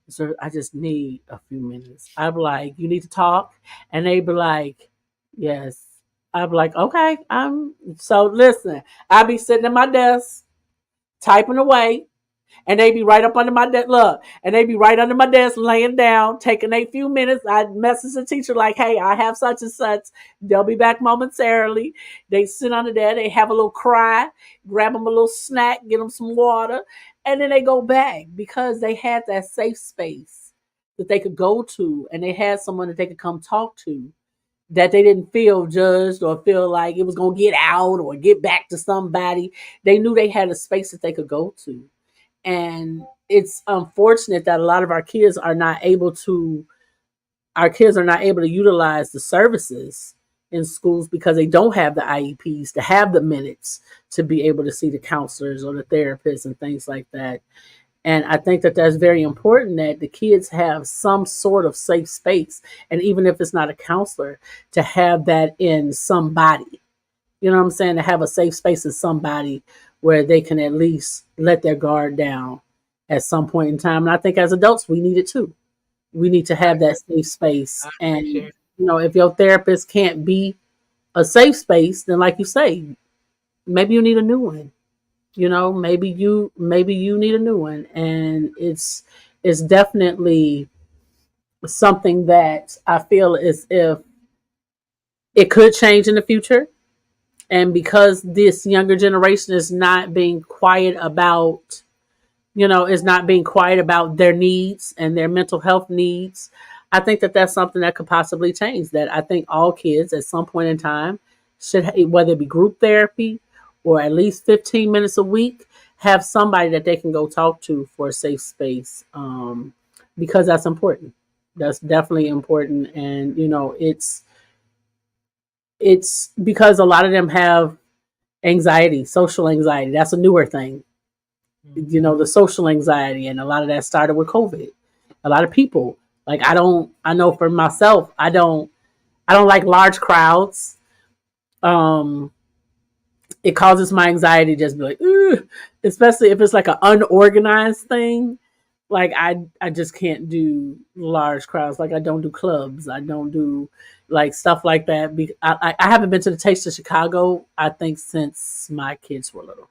"Sir, I just need a few minutes." I'd be like, "You need to talk?" And they'd be like, "Yes." I'd be like, "Okay, I'm so listen." I'd be sitting at my desk typing away, and they be right up under my desk. Look, and they be right under my desk, laying down, taking a few minutes. I message the teacher like, "Hey, I have such and such. They'll be back momentarily." They sit under there. They have a little cry, grab them a little snack, get them some water, and then they go back because they had that safe space that they could go to, and they had someone that they could come talk to. That they didn't feel judged or feel like it was gonna get out or get back to somebody. They knew they had a space that they could go to, and it's unfortunate that a lot of our kids are not able to utilize the services in schools because they don't have the IEPs to have the minutes to be able to see the counselors or the therapists and things like that. And I think that that's very important that the kids have some sort of safe space, and even if it's not a counselor, to have that in somebody. You know what I'm saying? To have a safe space in somebody where they can at least let their guard down at some point in time. And I think as adults, we need it too. We need to I have that agree. safe space. I And, agree, Sharon. if your therapist can't be a safe space, then like you say, maybe you need a new one. Maybe you need a new one. And it's definitely something that I feel as if it could change in the future. And because this younger generation is not being quiet about is not being quiet about their needs and their mental health needs, I think that that's something that could possibly change. That I think all kids at some point in time should, whether it be group therapy or at least 15 minutes a week, have somebody that they can go talk to for a safe space, because that's important. That's definitely important. And it's because a lot of them have anxiety, social anxiety. That's a newer thing. The social anxiety, and a lot of that started with COVID. A lot of people, like, I know for myself, I don't like large crowds. Um, it causes my anxiety just be like, "Ugh," especially if it's like an unorganized thing. Like I just can't do large crowds. Like I don't do clubs. I don't do like stuff like that. I haven't been to the Taste of Chicago, I think, since my kids were little.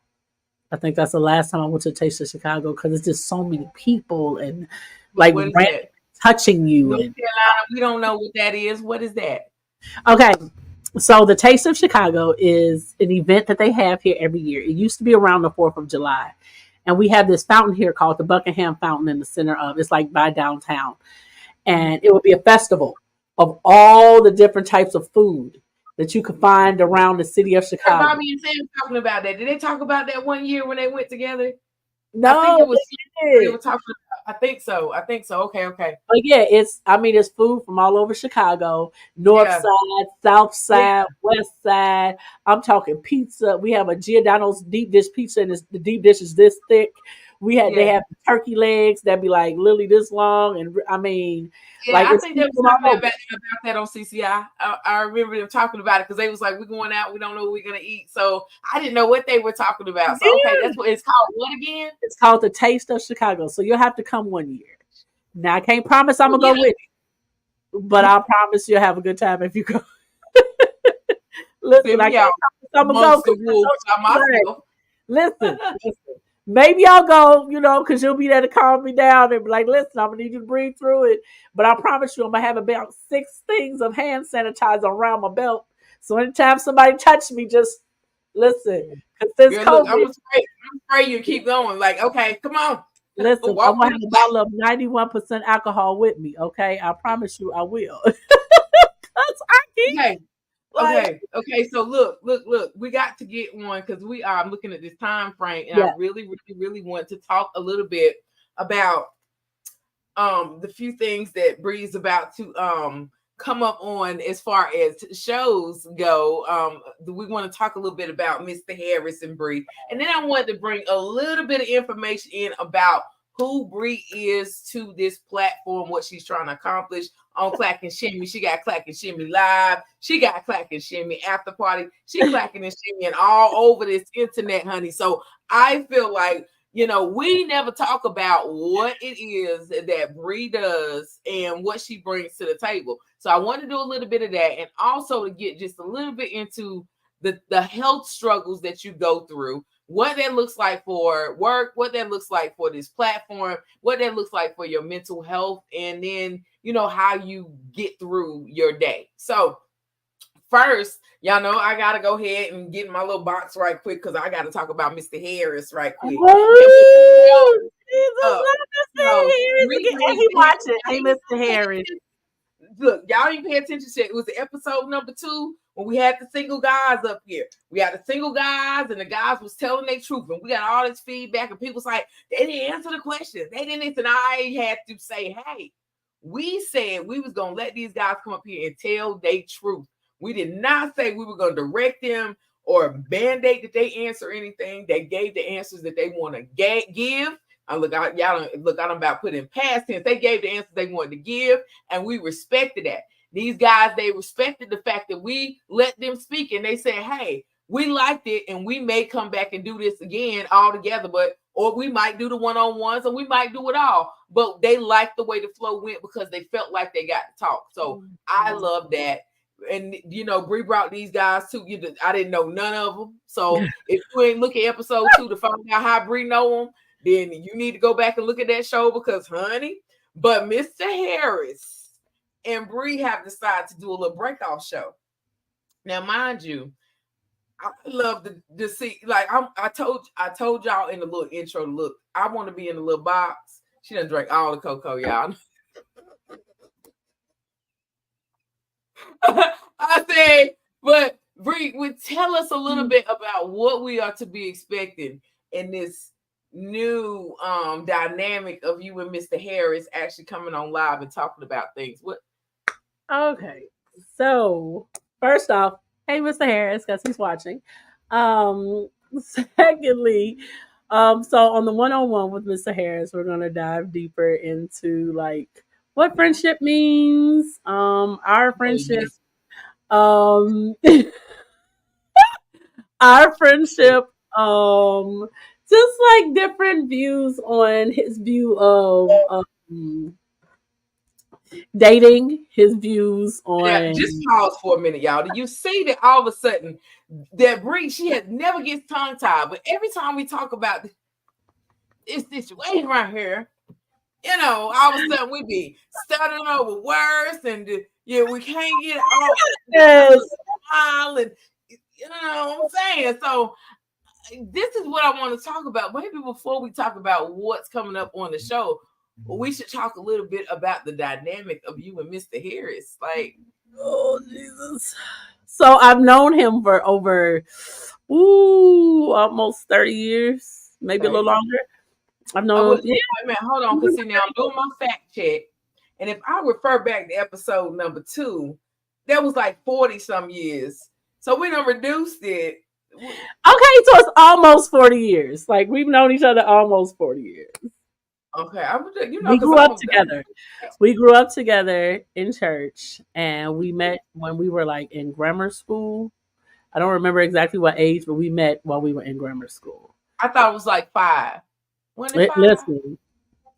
I think that's the last time I went to Taste of Chicago because it's just so many people and like What is random that? touching you. North And Carolina. We don't know what that is. What is that? okay, so the Taste of Chicago is an event that they have here every year. It used to be around the 4th of July. And we have this fountain here called the Buckingham Fountain in the center of it's like by downtown. And it would be a festival of all the different types of food that you could find around the city of Chicago. Bobby and Sam talking about that. Did they talk about that one year when they went together? I think No, it was they they did. were talking about. I think so. I think so. Okay, okay. But yeah, it's food from all over Chicago, north Yeah. side, south Yeah. side, west side. I'm talking pizza. We have a Giordano's deep dish pizza, and the deep dish is this thick. They Yeah. have turkey legs that be like literally this long, and I mean, Yeah, like I it's think they food was from talking all over. about that on CCI. I remember them talking about it because they was like, "We're going out. We don't know what we're gonna eat." So I didn't know what they were talking about. So okay, Yeah, that's what it's called. What again? it's called the Taste of Chicago. So you'll have to come one year. Now I can't promise I'm Oh, gonna go with you, but I promise you'll have a good time if you go. Listen, send I me out can't promise I'm gonna go amongst the because I wolves know by she'll be learning. myself. Listen. Maybe I'll go, because you'll be there to calm me down and be like, listen, I'm gonna need you to breathe through it. But I promise you, I'm gonna have about 6 things of hand sanitizer around my belt. So anytime somebody touch me, just Listen, because since Girl, look, COVID, I'm afraid you keep going. Like, okay, come on. listen, I'm Walk gonna me have to a bottle of 91% alcohol with me. Okay, I promise you, I will. Cause I keep okay. like, Okay. So look. We got to get one because we are looking at this time frame, and I yeah, really want to talk a little bit about the few things that Bree's about to come up on as far as shows go. We want to talk a little bit about Mr. Harris and Bree, and then I wanted to bring a little bit of information in about who Bree is to this platform, what she's trying to accomplish on Clack and Shimmy. She got Clack and Shimmy live. She got Clack and Shimmy after party. She clacking and shimmying all over this internet, honey. So I feel like we never talk about what it is that Bree does and what she brings to the table. So I want to do a little bit of that, and also to get just a little bit into the health struggles that you go through, what that looks like for work, what that looks like for this platform, what that looks like for your mental health, and then how you get through your day. So first, y'all know I gotta go ahead and get in my little box right quick because I gotta talk about Mr. Harris right quick. And with oh, Jesus, up, let me so see Harris again. And he watching. Hey, Mr. Harris. look, y'all didn't pay attention to it. It was the episode number 2 when we had the single guys up here. We had the single guys, and the guys was telling their truth, and we got all this feedback, and people's like, they didn't answer the questions. They didn't answer. And I had to say, hey, we said we was gonna let these guys come up here and tell their truth. We did not say we were gonna direct them or mandate that they answer anything. They gave the answers that they want to give. I don't about put in past tense. They gave the answers they wanted to give, and we respected that. These guys, they respected the fact that we let them speak, and they said, hey, we liked it, and we may come back and do this again all together, or we might do the one-on-ones, or we might do it all. But they liked the way the flow went because they felt like they got to talk. So I love that. And Bree brought these guys too. I didn't know none of them. So if you ain't look at episode 2 to find out how Bree know them, then you need to go back and look at that show because, honey. But Mr. Harris and Bree have decided to do a little breakoff show. Now, mind you, I love to see. Like I told y'all in the little intro. Look, I want to be in the little box. She done drank all the cocoa, y'all. I said, but Bree, would tell us a little bit about what we are to be expecting in this new dynamic of you and Mr. Harris actually coming on live and talking about things. What? Okay. So, first off, hey, Mr. Harris, because he's watching. Secondly, so on the one-on-one with Mr. Harris, we're gonna dive deeper into like what friendship means, our friendship, um, our friendship, just like different views on his view of dating, his views Yeah, just on. pause for a minute, y'all. Do you see that all of a sudden that Bree, she had never gets tongue tied, but every time we talk about this situation right here, all of a sudden we be stuttering over words, and we can't get all Yes. smile, and you know what I'm saying. So this is what I want to talk about. Maybe before we talk about what's coming up on the show, we should talk a little bit about the dynamic of you and Mr. Harris. Like, Oh Jesus. So I've known him for over almost 30 years, maybe a little okay, longer. I've I known would him. Yeah. wait a minute, hold on, because see now I'm doing my fact check, and if I refer back to episode number 2, that was like 40 some years. So we done reduced it. Okay, so it's almost 40 years. Like we've known each other almost 40 years. Okay, We because grew up together. We grew up together in church and we met when we were like in grammar school. I don't remember exactly what age, but we met while we were in grammar school. I thought it was like 5. Wasn't it 5? Listen,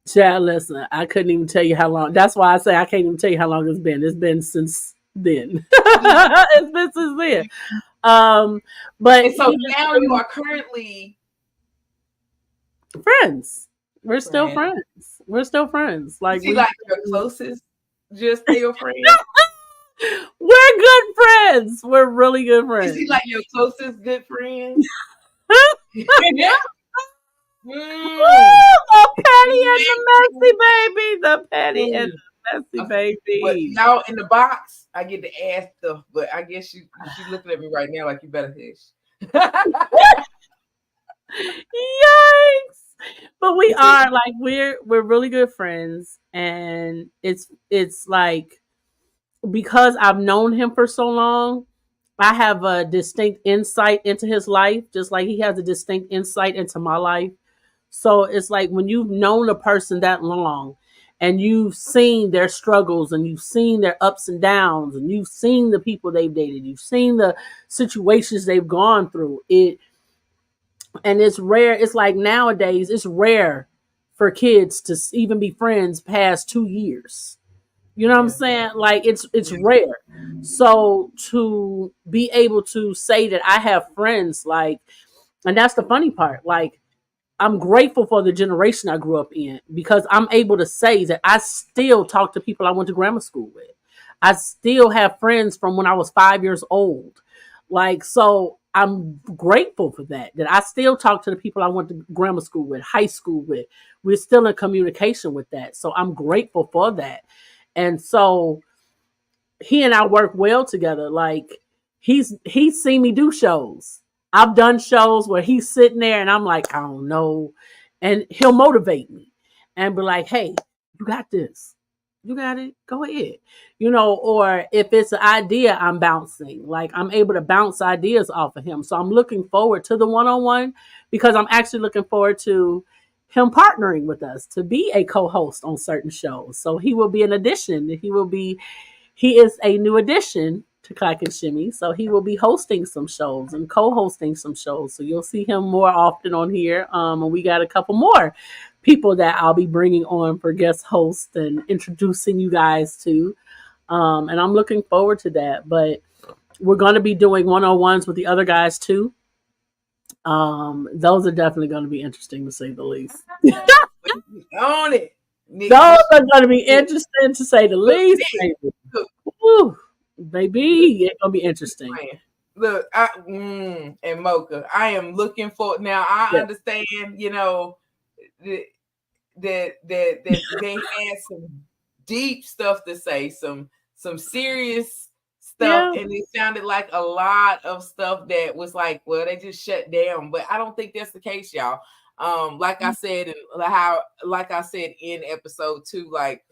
child, listen, I couldn't even tell you how long. That's why I say I can't even tell you how long it's been. It's been since then. It's been since then. But And so now you are currently friends. We're still friends. friends. We're still friends. Like Is he we like your closest, just still friends? We're good friends. We're really good Is he friends. like your closest good friend? Mm. Woo! The You petty and the messy. messy baby. The petty and Mm. the messy Okay. But baby. y'all in the box, I get to ask stuff, but I guess she looking at me right now like you better hush. Yikes! But we are like we're really good friends, and it's like because I've known him for so long, I have a distinct insight into his life, just like he has a distinct insight into my life. So it's like when you've known a person that long and you've seen their struggles and you've seen their ups and downs and you've seen the people they've dated, you've seen the situations they've gone through. And it's rare. It's like nowadays it's rare for kids to even be friends past 2 years. You know what I'm Yeah. saying? Like it's Yeah. rare. So to be able to say that I have friends like, and that's the funny part. Like I'm grateful for the generation I grew up in because I'm able to say that I still talk to people I went to grammar school with. I still have friends from when I was 5 years old. Like, so I'm grateful for that, that I still talk to the people I went to grammar school with, high school with. We're still in communication with that. So I'm grateful for that. And so he and I work well together. Like he's seen me do shows. I've done shows where he's sitting there and I'm like, I don't know. And he'll motivate me and be like, hey, you got this. You got it. Go ahead. Or if it's an idea I'm bouncing, like I'm able to bounce ideas off of him. So I'm looking forward to the one-on-one because I'm actually looking forward to him partnering with us to be a co-host on certain shows. So he will be an addition. He is a new addition to Clack and Shimmy, so he will be hosting some shows and co-hosting some shows. So you'll see him more often on here. And we got a couple more people that I'll be bringing on for guest hosts and introducing you guys to. And I'm looking forward to that. But we're going to be doing one-on-ones with the other guys too. Those are definitely going to be interesting to say the least. On it. Those are going to be interesting to say the Look, least, Nick, baby. look, Woo, look, baby, it's going to be interesting. man. Look, and Mocha, I am looking for now. I Yeah. understand, that that they had some deep stuff to say, some serious stuff, Yeah. and it sounded like a lot of stuff that was like, well, they just shut down. But I don't think that's the case, y'all. Like I said, and like I said in episode 2, like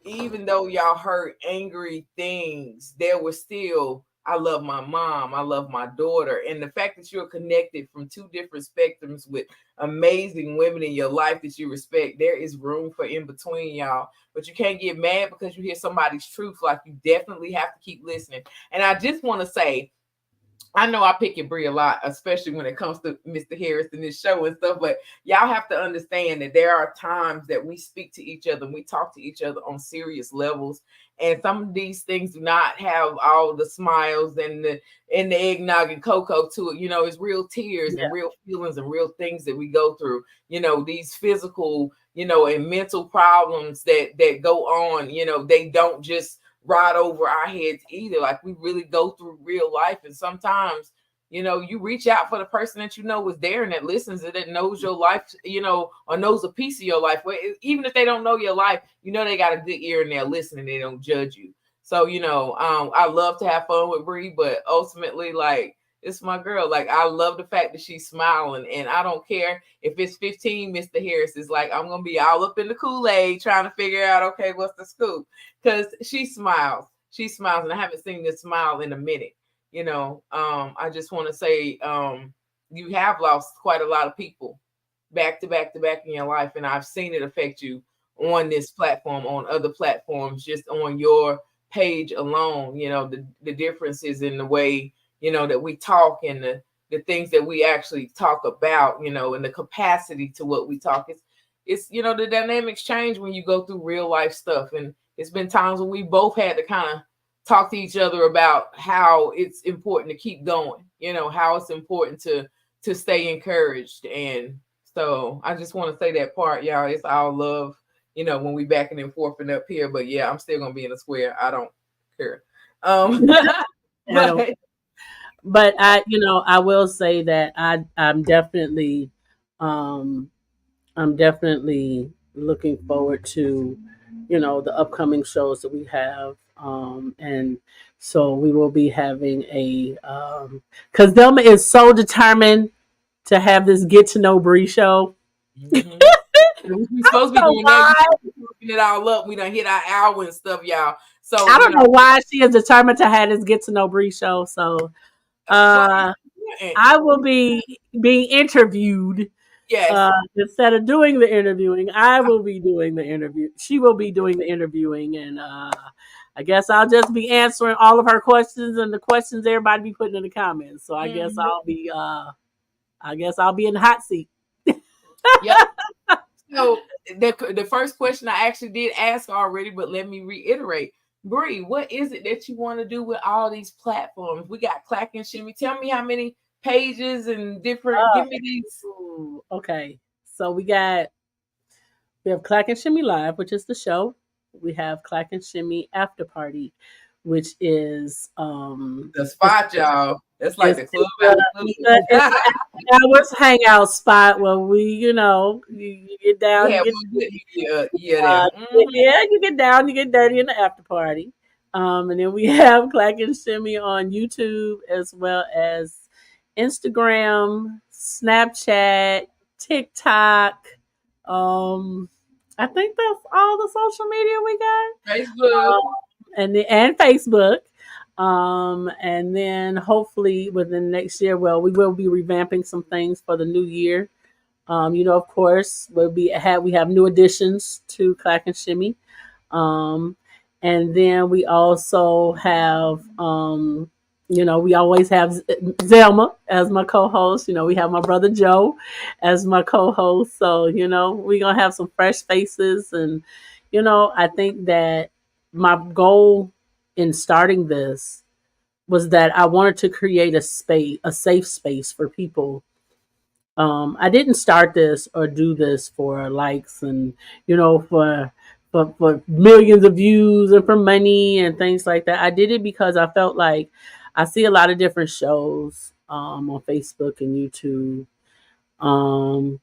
even though y'all heard angry things, there was still, I love my mom, I love my daughter. And the fact that you're connected from two different spectrums with amazing women in your life that you respect, there is room for in between, y'all. But you can't get mad because you hear somebody's truth. Like, you definitely have to keep listening. And I just want to say, I know I pick your Brie a lot, especially when it comes to Mr. Harris and this show and stuff, but y'all have to understand that there are times that we speak to each other and we talk to each other on serious levels. And some of these things do not have all the smiles and the eggnog and cocoa to it. It's real tears Yeah. and real feelings and real things that we go through. These physical, and mental problems that go on, they don't just ride over our heads either. Like, we really go through real life, and sometimes you reach out for the person that was there and that listens and that knows your life, or knows a piece of your life. Well, even if they don't know your life, they got a good ear and they're listening, they don't judge you. So I love to have fun with Bree, but ultimately, like, it's my girl. Like, I love the fact that she's smiling, and I don't care if it's 15 Mr. Harris is like, I'm gonna be all up in the Kool-Aid trying to figure out, okay, what's the scoop? Because she smiles. She smiles, and I haven't seen this smile in a minute. I just want to say, you have lost quite a lot of people back to back to back in your life, and I've seen it affect you on this platform, on other platforms, just on your page alone. The differences in the way that we talk, and the things that we actually talk about, and the capacity to what we talk. It's the dynamics change when you go through real life stuff, and it's been times when we both had to kind of talk to each other about how it's important to keep going, how it's important to stay encouraged. And so I just want to say that part, y'all. It's all love, when we backing and forth and up here. But yeah, I'm still gonna be in the square. I don't her. Um, I don't. but But I will say that um, I'm definitely looking forward to, the upcoming shows that we have. And so we will be having because Delma is so determined to have this Get to Know Bree show. mhm. We I supposed to be don't know doing that. why. Talking it all up. We done hit our hour and stuff, y'all. So I don't know why she is determined to have this Get to Know Bree show. So well, uh, I will be being interviewed. yes. Instead of doing the interviewing, I will be doing the interview. She will be doing the interviewing, and I guess I'll just be answering all of her questions and the questions everybody be putting in the comments. So Mhm. I guess I'll be in the hot seat. Yep. So the first question I actually did ask already, but let me reiterate. Bree, what is it that you want to do with all these platforms? We got Clack and Shimmy. Tell me how many pages and different. Give me these. Ooh, okay, so we have Clack and Shimmy Live, which is the show. We have Clack and Shimmy After Party, which is The spot, y'all. That's like it's the club it's after it's club. the hours hangout spot where you get We down, you have get one good year there. yeah, you get down, you get dirty in the after party. And then we have Clack and Shimmy on YouTube as well as Instagram, Snapchat, TikTok. Um, I think that's all the social media we got. Facebook. And Facebook. And then hopefully within next year, well, we will be revamping some things for the new year. Of course, we have new additions to Clack and Shimmy. Um, and then we also have, we always have Zelma as my co-host. We have my brother Joe as my co-host. So, we're going to have some fresh faces. And, I think that my goal in starting this was that I wanted to create a safe space for people. I didn't start this or do this for likes and for millions of views and for money and things like that. I did it because I felt like I see a lot of different shows on Facebook and YouTube, um,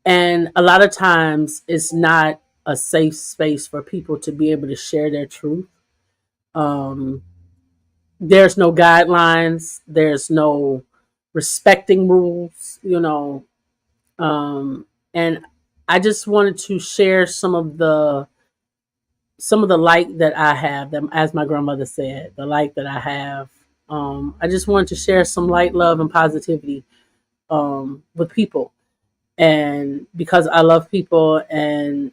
and a lot of times it's not a safe space for people to be able to share their truth. Um, there's no guidelines. There's no respecting rules. Um, and I just wanted to share some of the light that I have, that, as my grandmother said, the light that I have. I just wanted to share some light, love, and positivity with people, and because I love people, and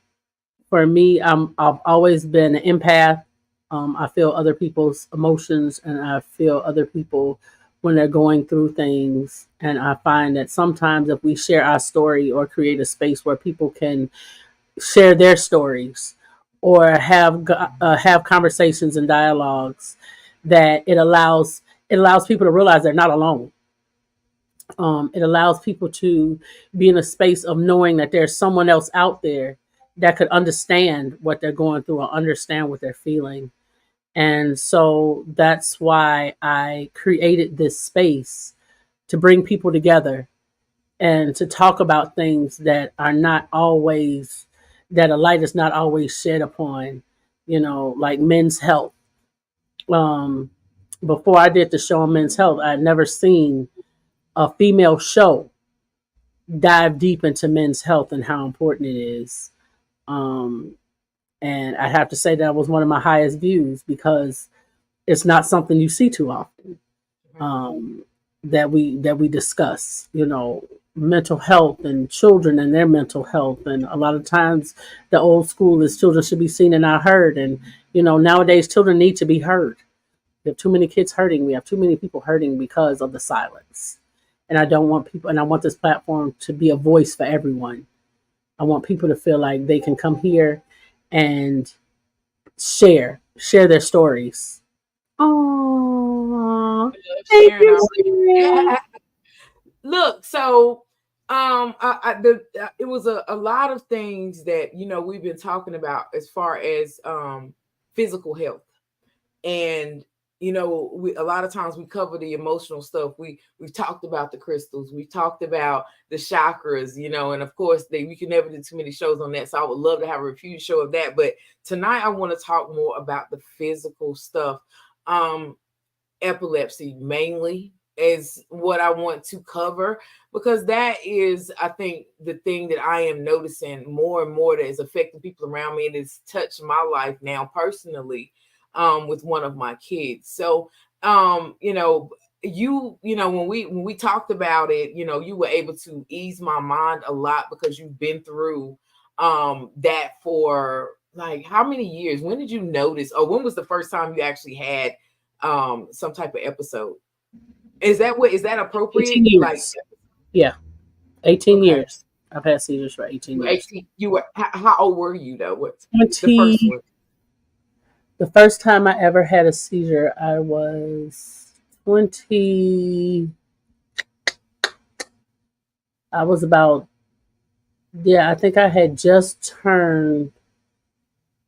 for me, I've always been an empath. I feel other people's emotions, and I feel other people when they're going through things. And I find that sometimes if we share our story or create a space where people can share their stories or have conversations and dialogues, that it allows people to realize they're not alone. It allows people to be in a space of knowing that there's someone else out there that could understand what they're going through or understand what they're feeling. And so that's why I created this space to bring people together and to talk about things that a light is not always shed upon, like men's health. Um, Before I did the show on men's health, I had never seen a female show dive deep into men's health and how important it is. Um, and I have to say that was one of my highest views because it's not something you see too often, um, that we discuss. Mental health and children and their mental health, and a lot of times the old school is children should be seen and not heard. And nowadays children need to be heard. We have too many kids hurting. We have too many people hurting because of the silence. And I don't want people, and I want this platform to be a voice for everyone. I want people to feel like they can come here and share their stories. Oh, thank Sharing you, our Sharon. look. So, it was a lot of things that we've been talking about as far as physical health. And a lot of times we cover the emotional stuff. We've talked about the crystals, we talked about the chakras, and of course we can never do too many shows on that, so I would love to have a review show of that. But tonight I want to talk more about the physical stuff. Epilepsy mainly is what I want to cover, because that is, I think, the thing that I am noticing more and more that is affecting people around me, and it's touched my life now personally, with one of my kids. So, when we talked about it, you were able to ease my mind a lot because you've been through that for like how many years? When did you notice, or when was the first time you actually had some type of episode? Is that appropriate? 18 Like, years. Yeah, 18 okay, years. I've had seizures for 18 you years. 18, you were how old were you though? What the first 20, one? the first time I ever had a seizure, I was 20. I was about, yeah, I think I had just turned,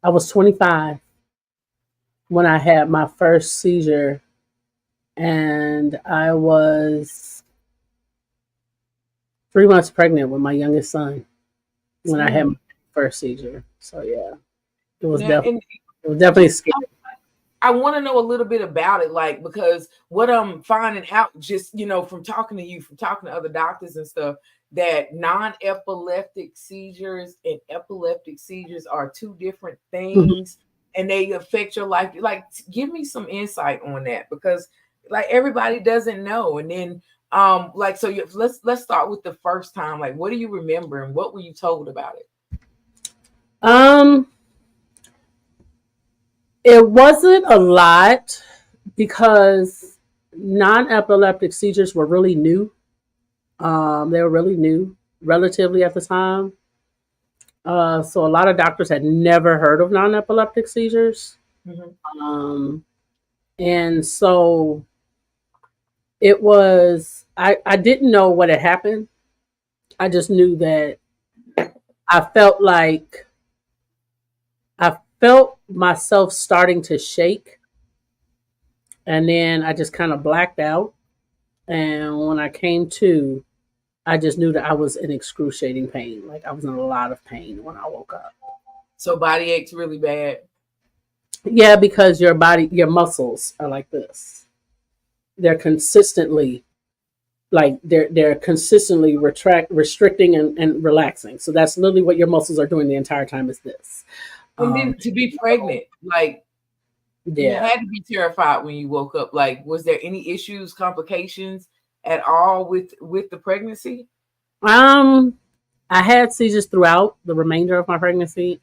I was 25 when I had my first seizure, and I was 3 months pregnant with my youngest son when I had my Mm. first seizure. So yeah, it was Now, definitely and it was definitely just scary. I want to know a little bit about it, like, because what I'm finding out, just from talking to you, from talking to other doctors and stuff, that non-epileptic seizures and epileptic seizures are two different Mhm. things, and they affect your life. Like, give me some insight on that, because like everybody doesn't know. And then, like, so let's start with the first time. Like, what do you remember, and what were you told about it? Um, it wasn't a lot because non-epileptic seizures were really new. They were really new, relatively at the time. So a lot of doctors had never heard of non-epileptic seizures. Mhm. Um, and so it was, I didn't know what had happened. I just knew that I felt like I felt myself starting to shake, and then I just kind of blacked out. And when I came to, I just knew that I was in excruciating pain. Like I was in a lot of pain when I woke up. So body aches really bad. Yeah, because your body, your muscles are like this. They're consistently they're consistently restricting and relaxing. So that's literally what your muscles are doing the entire time is this. And then to be pregnant, like, you Yeah. had to be terrified when you woke up. Like, was there any issues, complications at all with the pregnancy? Um, I had seizures throughout the remainder of my pregnancy.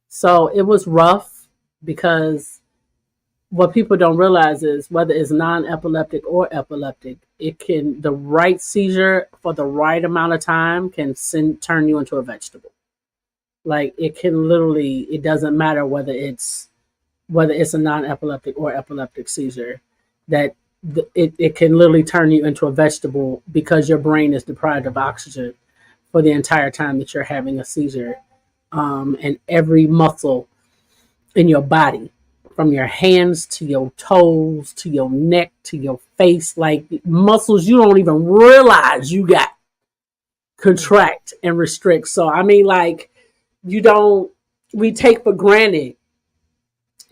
So it was rough because what people don't realize is whether it's non-epileptic or epileptic, it can the right seizure for the right amount of time can turn you into a vegetable. Like it can literally, it doesn't matter whether it's a non-epileptic or epileptic seizure, that it can literally turn you into a vegetable because your brain is deprived of oxygen for the entire time that you're having a seizure. And every muscle in your body, from your hands to your toes to your neck to your face, like muscles you don't even realize you got, Mhm. contract and restrict. So I mean, like, you don't we take for granted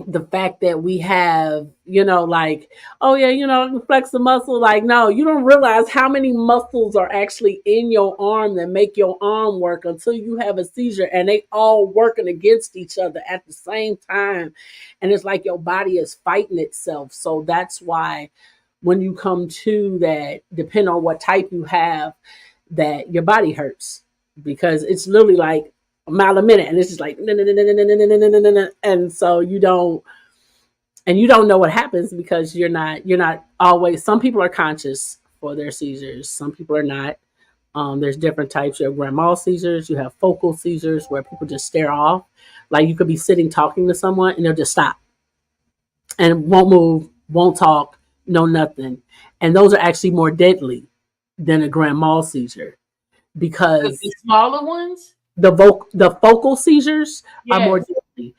the fact that we have, like, oh yeah, I can flex the muscle. Like, no, you don't realize how many muscles are actually in your arm that make your arm work until you have a seizure, and they all working against each other at the same time. And it's like your body is fighting itself. So that's why when you come to that, depending on what type you have, that your body hurts because it's literally like a mile a minute, and it's just like and so you don't know what happens because you're not always. Some people are conscious for their seizures, some people are not. There's different types. You have grand mal seizures, you have focal seizures where people just stare off. Like you could be sitting talking to someone and they'll just stop and won't move, won't talk, no nothing. And those are actually more deadly than a grand mal seizure The because smaller ones? the focal seizures are more Yes. deadly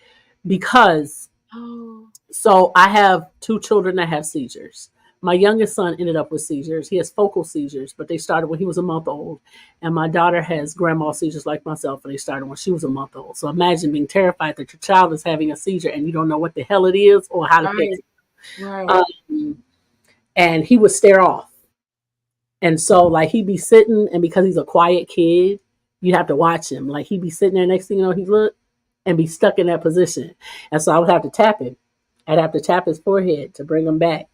because Oh. So I have two children that have seizures. My youngest son ended up with seizures. He has focal seizures, but they started when he was a month old. And my daughter has grand mal seizures like myself, and they started when she was a month old. So imagine being terrified that your child is having a seizure and you don't know what the hell it is or how to fix Right, it. right. Um, and he would stare off. And so, like, he'd be sitting, and because he's a quiet kid, you'd have to watch him. Like, he'd be sitting there, next thing you know, he'd look and be stuck in that position. And so I would have to tap him. I'd have to tap his forehead to bring him back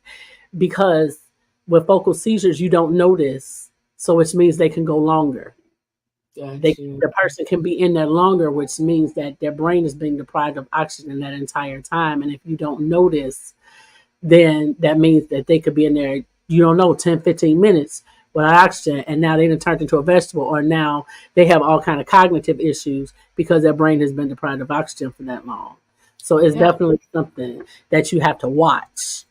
because with focal seizures, you don't notice. So, which means they can go longer. Got you. The person can be in there longer, which means that their brain is being deprived of oxygen that entire time. And if you don't notice, then that means that they could be in there, you don't know, 10, 15 minutes without oxygen. And now they done turned into a vegetable, or now they have all kind of cognitive issues because their brain has been deprived of oxygen for that long. So it's Yeah. definitely something that you have to watch.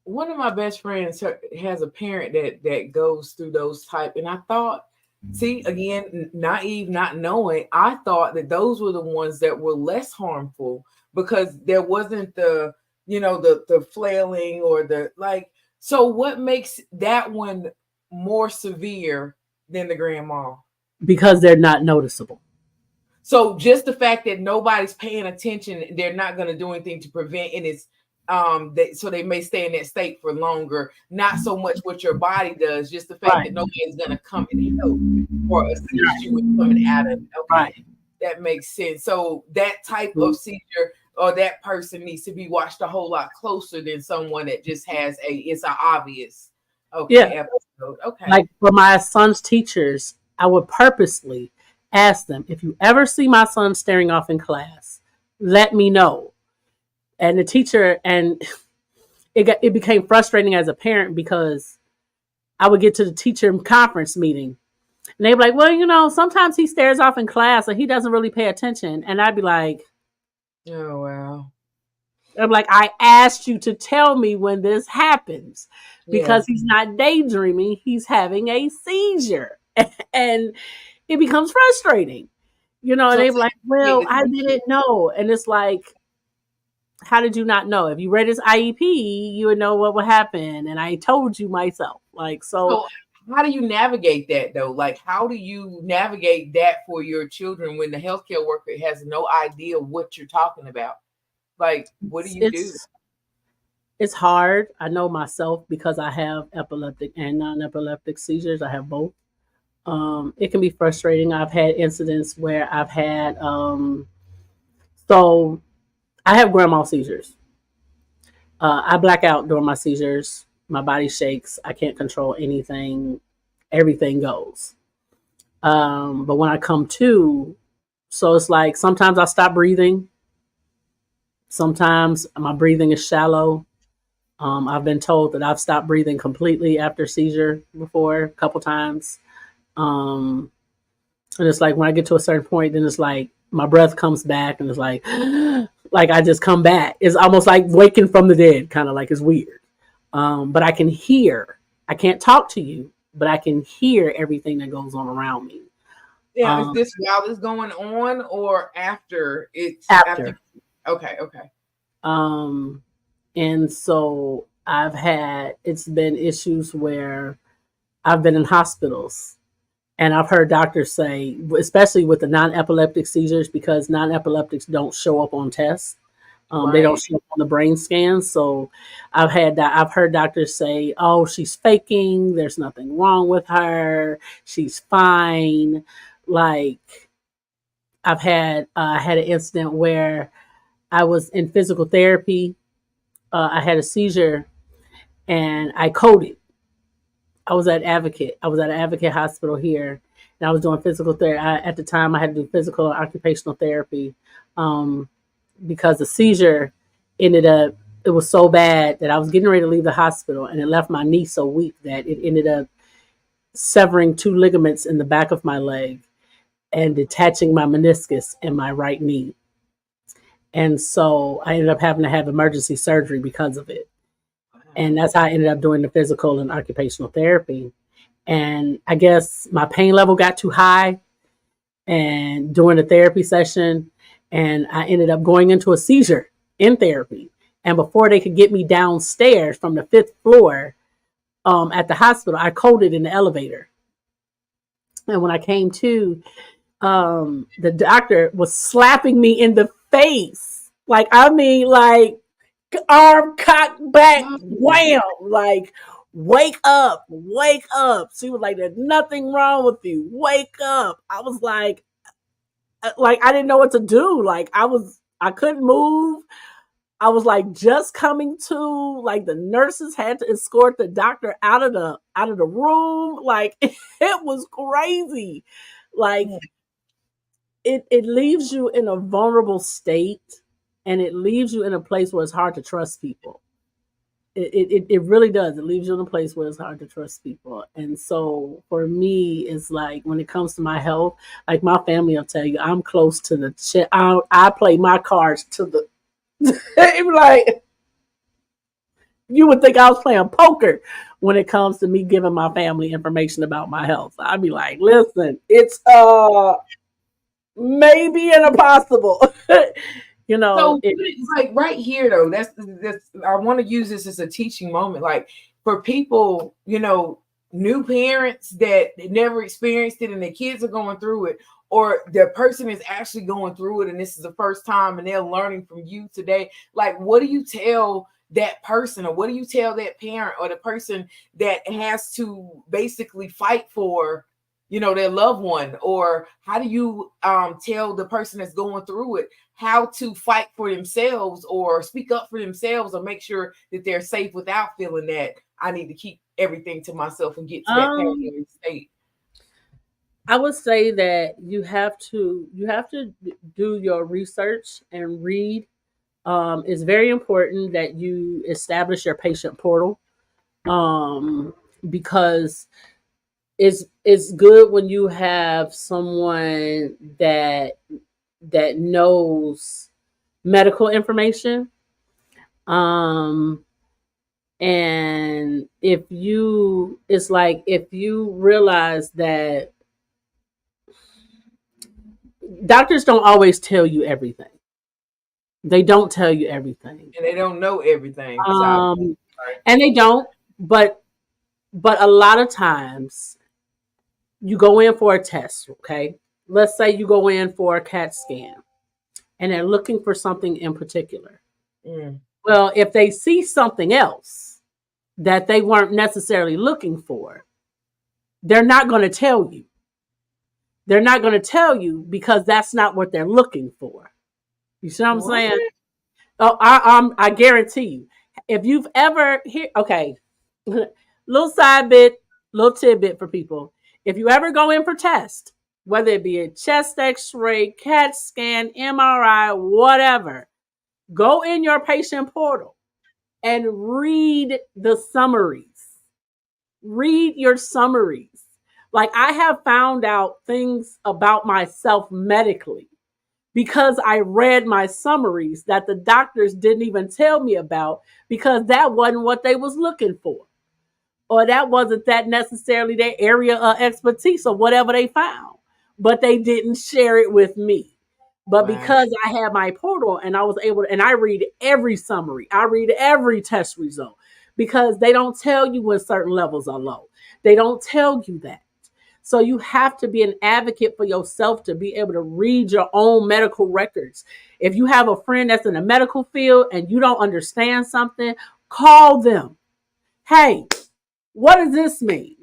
One of my best friends has a parent that goes through those type, and I thought, see, again, naive, not knowing, I thought that those were the ones that were less harmful because there wasn't the, the flailing or the like. So what makes that one more severe than the grand mal? Because they're not noticeable. So just the fact that nobody's paying attention, they're not going to do anything to prevent, and it's so they may stay in that state for longer. Not so much what your body does, just the fact Right. that nobody's going to come and help or assist you with coming out of it. Okay, Right. that makes sense. So that type of seizure or that person needs to be watched a whole lot closer than someone that just has it's an obvious Yeah. episode. Okay. Like for my son's teachers, I would purposely ask them, if you ever see my son staring off in class, let me know. And the teacher, and it became frustrating as a parent because I would get to the teacher conference meeting and they'd be like, well, sometimes he stares off in class and he doesn't really pay attention. And Oh wow. I'm like, I asked you to tell me when this happens Yeah. because he's not daydreaming. He's having a seizure. And it becomes frustrating, and So they're to like, pay well, I attention. didn't know. And it's like, how did you not know? If you read his IEP, you would know what would happen. And I told you myself. Like, so So how do you navigate that though? Like how do you navigate that for your children when the healthcare worker has no idea what you're talking about? Like what do it's, you do? it's, it's hard. I know myself because I have epileptic and non-epileptic seizures. I have both. It can be frustrating. I've had incidents where so I have grand mal seizures. I black out during my seizures. My body shakes. I can't control anything. Everything goes. But when I come to, so it's like sometimes I stop breathing. Sometimes my breathing is shallow. I've been told that I've stopped breathing completely after seizure before a couple times. Um, and it's like when I get to a certain point, then it's like my breath comes back and it's like I just come back. It's almost like waking from the dead, kind of like it's weird. But I can hear. I can't talk to you, but I can hear everything that goes on around me. Yeah, is Um, this while it's going on or after it's after? After. Okay, okay. Um, and so it's been issues where I've been in hospitals and I've heard doctors say, especially with the non epileptic seizures, because non epileptics don't show up on tests. They don't Right. show up on the brain scans. So I've heard doctors say, "Oh, she's faking. There's nothing wrong with her. She's fine." Like I had an incident where I was in physical therapy. I had a seizure and I coded. I was at Advocate. I was at an Advocate hospital here, and I was doing physical therapy. At the time, I had to do physical and occupational therapy um, because the seizure ended up. It was so bad that I was getting ready to leave the hospital, and it left my knee so weak that it ended up severing two ligaments in the back of my leg and detaching my meniscus in my right knee. And so I ended up having to have emergency surgery because of it. And Wow. that's how I ended up doing the physical and occupational therapy. And I guess my pain level got too high and during the therapy session, and I ended up going into a seizure in therapy. And before they could get me downstairs from the 5th floor at the hospital, I coded in the elevator. And when I came to, the doctor was slapping me in the face. Like, I mean, like, arm cocked back, Oh, wham, like, wake up, wake up. She was like, there's nothing wrong with you. Wake up. I was like, I didn't know what to do. Like, I couldn't move. I was like just coming to, like, the nurses had to escort the doctor out of the room. Like, it was crazy. Like, it leaves you in a vulnerable state, and it leaves you in a place where it's hard to trust people. It really does. It leaves you in a place where it's hard to trust people. And so for me, it's like when it comes to my health, like my family will tell you, I'm close to the I play my cards to the like, you would think I was playing poker when it comes to me giving my family information about my health. I'd be like, listen, it's maybe an impossible. you know, so it, like right here though, that's I want to use this as a teaching moment. Like for people, new parents that never experienced it and their kids are going through it, or the person is actually going through it and this is the first time and they're learning from you today. Like, what do you tell that person, or what do you tell that parent or the person that has to basically fight for their loved one? Or how do you tell the person that's going through it how to fight for themselves or speak up for themselves or make sure that they're safe without feeling that I need to keep everything to myself and get to that um, paranoid state? I would say that you have to do your research and read. It's very important that you establish your patient portal, um, because it's good when you have someone that knows medical information. Um, and it's like if you realize that doctors don't always tell you everything. They don't tell you everything. And they don't know everything. So, Um, and they don't, but a lot of times you go in for a test, okay? Let's say you go in for a CAT scan and they're looking for something in particular. mm, Well, if they see something else that they weren't necessarily looking for, they're not going to tell you. They're not going to tell you because that's not what they're looking for. You see what I'm what? saying? Oh, I guarantee you. If you've ever here, okay, little side bit, little tidbit for people. If you ever go in for test, whether it be a chest X-ray, CAT scan, MRI, whatever, go in your patient portal and read the summaries. Read your summaries. Like, I have found out things about myself medically because I read my summaries that the doctors didn't even tell me about because that wasn't what they was looking for. Or that wasn't that necessarily their area of expertise or whatever they found. But they didn't share it with me. But Wow. because I had my portal and I was able to, and I read every summary, I read every test result because they don't tell you when certain levels are low. They don't tell you that. So you have to be an advocate for yourself to be able to read your own medical records. If you have a friend that's in the medical field and you don't understand something, call them. Hey, what does this mean?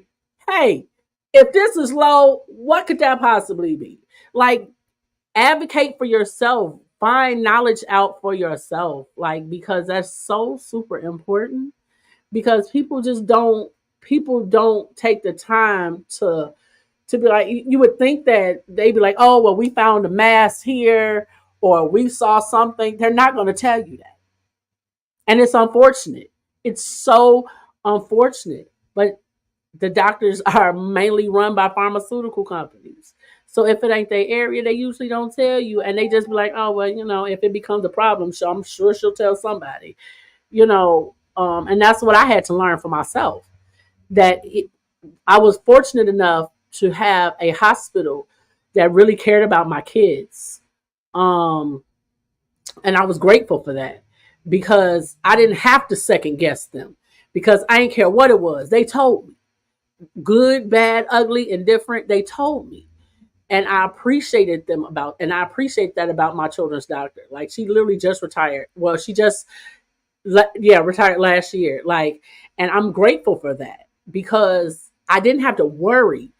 Hey, if this is low, what could that possibly be? Like, advocate for yourself. Find knowledge out for yourself. Like, because that's so super important. Because people don't take the time to be like, you would think that they'd be like, oh, well, we found a mass here or we saw something. They're not going to tell you that. And it's unfortunate. It's so unfortunate. But the doctors are mainly run by pharmaceutical companies. So if it ain't their area, they usually don't tell you. And they just be like, oh, well, if it becomes a problem, so I'm sure she'll tell somebody, and that's what I had to learn for myself. I was fortunate enough to have a hospital that really cared about my kids. And I was grateful for that because I didn't have to second guess them because I didn't care what it was. They told me good, bad, ugly, indifferent. They told me. And I appreciated them about, and I appreciate that about my children's doctor. Like she literally just retired. Well, she just, yeah, retired last year. Like, and I'm grateful for that because I didn't have to worry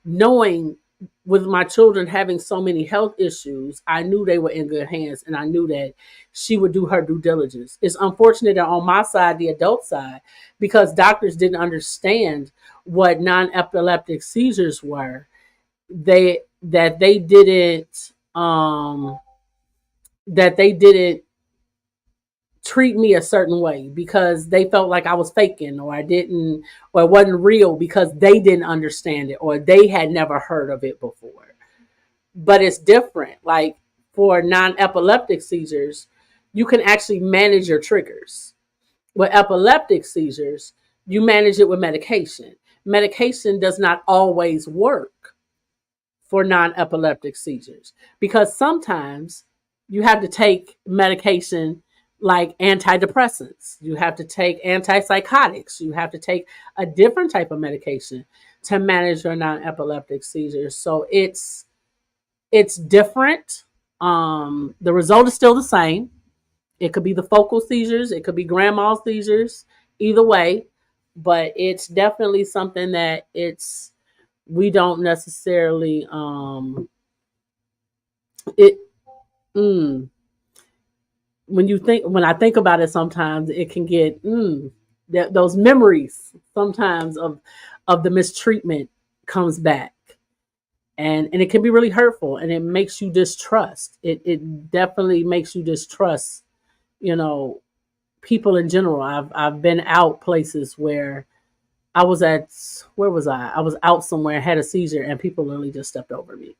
knowing with my children having so many health issues, I knew they were in good hands and I knew that she would do her due diligence. It's unfortunate that on my side, the adult side, because doctors didn't understand what non epileptic seizures were, they didn't that they didn't treat me a certain way because they felt like I was faking or I didn't or it wasn't real because they didn't understand it or they had never heard of it before. But it's different. Like for non-epileptic seizures, you can actually manage your triggers. With epileptic seizures, you manage it with medication. Medication does not always work for non-epileptic seizures because sometimes you have to take medication like antidepressants, you have to take antipsychotics, you have to take a different type of medication to manage your non-epileptic seizures. So it's different. The result is still the same. It could be the focal seizures, it could be grand mal seizures, either way, but it's definitely something that it's we don't necessarily it mm, when I think about it sometimes it can get those memories sometimes of the mistreatment comes back and it can be really hurtful and it makes you distrust it definitely makes you distrust you know people in general. I've been out places where I was at where was I was out somewhere, had a seizure, and people literally just stepped over me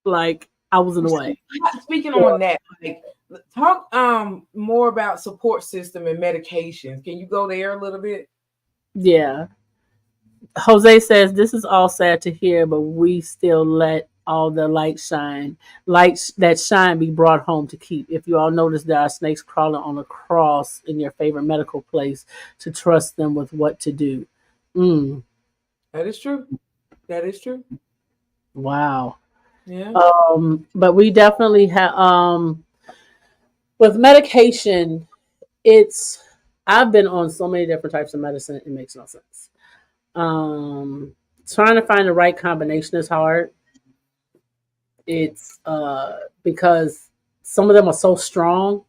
like I was in the So, way. speaking on that, like talk more about support system and medications. Can you go there a little bit? Yeah. Jose says this is all sad to hear, but we still let all the light shine. Lights that shine be brought home to keep. If you all notice there are snakes crawling on a cross in your favorite medical place, to trust them with what to do. Mm, That is true. That is true. wow. Yeah. But we definitely have with medication, it's I've been on so many different types of medicine, it makes no sense. Um, Trying to find the right combination is hard. It's because some of them are so strong,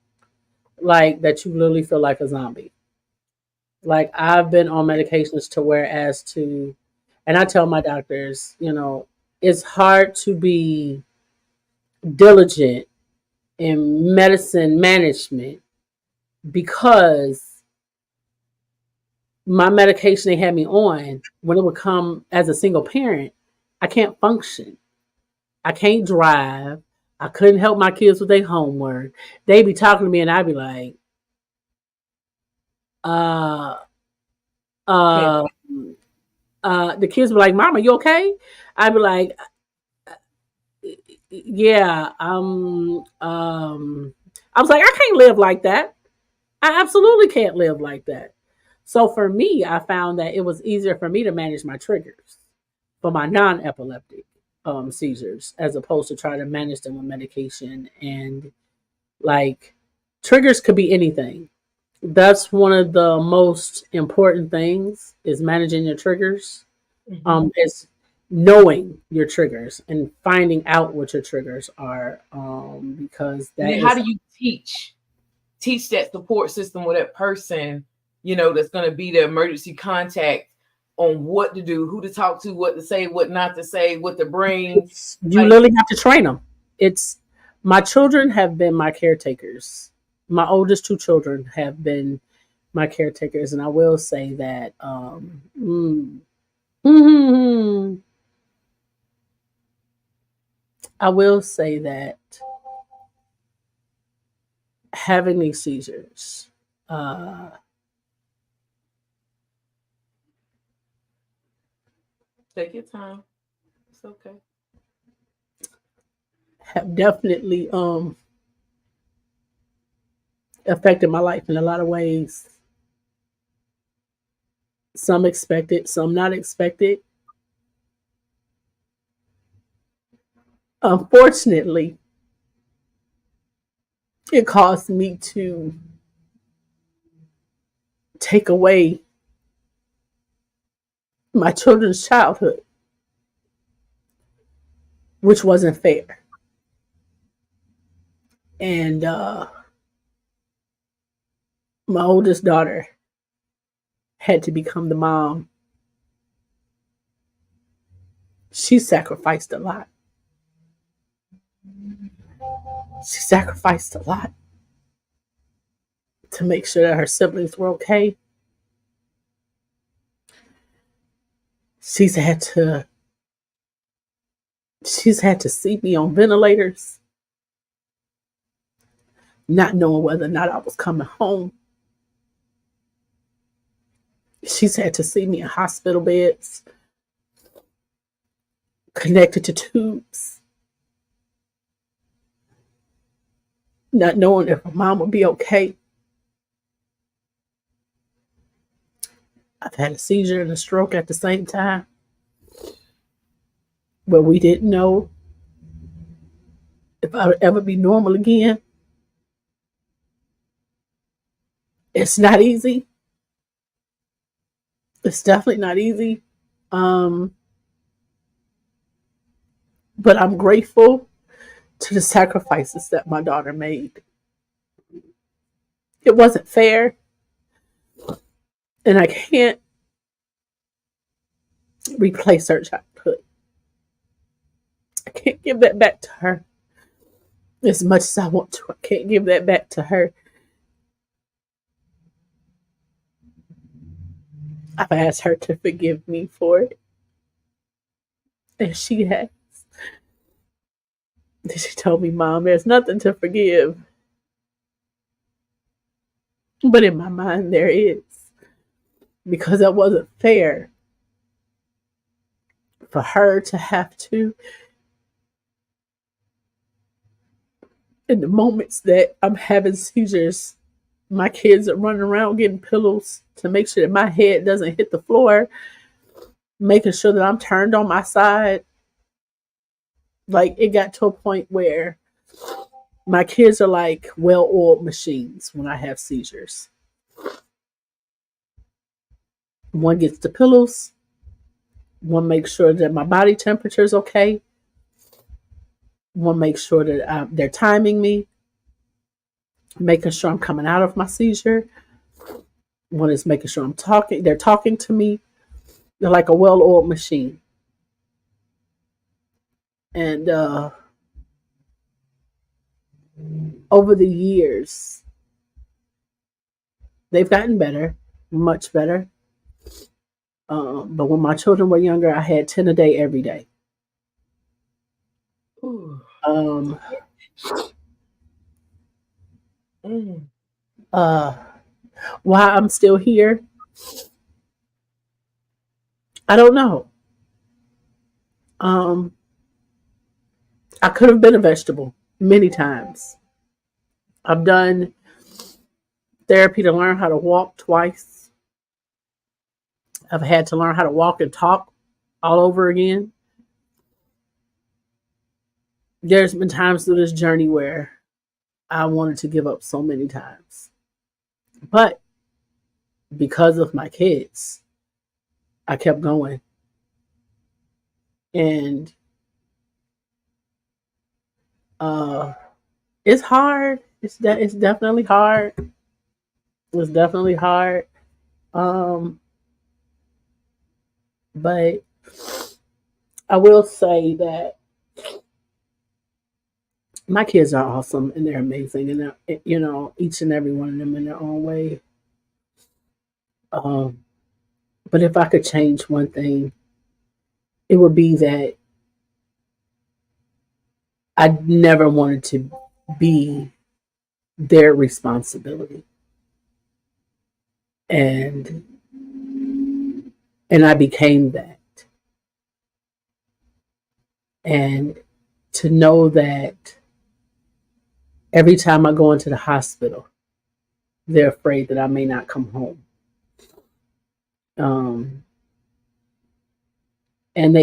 like that you literally feel like a zombie. Like I've been on medications to where as to, and I tell my doctors, it's hard to be diligent in medicine management because my medication they had me on when it would come as a single parent, I can't function. I can't drive. I couldn't help my kids with their homework. They be talking to me and I'd be like, uh, Can't. uh, the kids be like, Mama, you okay? I'd be like, yeah, I was like, I can't live like that. I absolutely can't live like that. So for me, I found that it was easier for me to manage my triggers for my non-epileptic seizures as opposed to try to manage them with medication. And like triggers could be anything. That's one of the most important things is managing your triggers. Mm-hmm. Is knowing your triggers and finding out what your triggers are. Because And that then how is do you teach that support system with that person, that's going to be the emergency contact on what to do, who to talk to, what to say, what not to say, what to bring. you Like, literally have to train them. It's my children have been my caretakers. My oldest two children have been my caretakers, and I will say that mhm. I will say that having these seizures uh, take your time. It's okay. have definitely affected my life in a lot of ways. Some expected, some not expected. Unfortunately, it caused me to take away my children's childhood, which wasn't fair. And my oldest daughter had to become the mom. She sacrificed a lot. She sacrificed a lot to make sure that her siblings were okay. She's had to she's had to see me on ventilators, not knowing whether or not I was coming home. She's had to see me in hospital beds, connected to tubes, not knowing if my mom would be okay. I've had a seizure and a stroke at the same time, where we didn't know if I would ever be normal again. It's not easy. It's definitely not easy. Um, but I'm grateful to the sacrifices that my daughter made. It wasn't fair, and I can't replace her childhood. I can't give that back to her as much as I want to. I can't give that back to her. I've asked her to forgive me for it, and she has. She told me, Mom, there's nothing to forgive. But in my mind, there is. Because it wasn't fair for her to have to, in the moments that I'm having seizures, my kids are running around getting pillows to make sure that my head doesn't hit the floor, making sure that I'm turned on my side. Like, it got to a point where my kids are like well-oiled machines when I have seizures. One gets the pillows, one makes sure that my body temperature is okay, one makes sure that they're timing me, making sure I'm coming out of my seizure. One is making sure they're talking to me. They're like a well-oiled machine. And over the years, they've gotten better, much better. But when my children were younger, I had 10 a day every day. Ooh. Um, Mm. why I'm still here, I don't know. Um, I could have been a vegetable many times. I've done therapy to learn how to walk twice. I've had to learn how to walk and talk all over again. There's been times through this journey where I wanted to give up so many times. But because of my kids, I kept going. And uh, it's hard. It's definitely hard. It's definitely hard. Um, but I will say that my kids are awesome and they're amazing, and each and every one of them in their own way. Um, but if I could change one thing, it would be that I never wanted to be their responsibility, and I became that. And to know that every time I go into the hospital, they're afraid that I may not come home. Um, and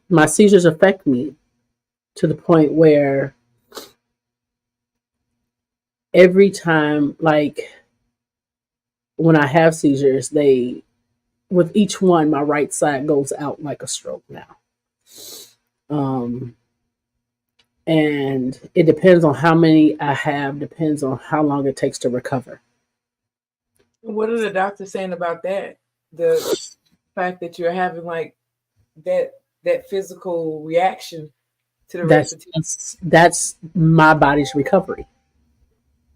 my seizures affect me to the point where every time, like when I have seizures, with each one, my right side goes out like a stroke now. Um, and it depends on how many I have, depends on how long it takes to recover. What are the doctors saying about that? The fact that you're having like that that physical reaction to the That's recipe. that's my body's recovery.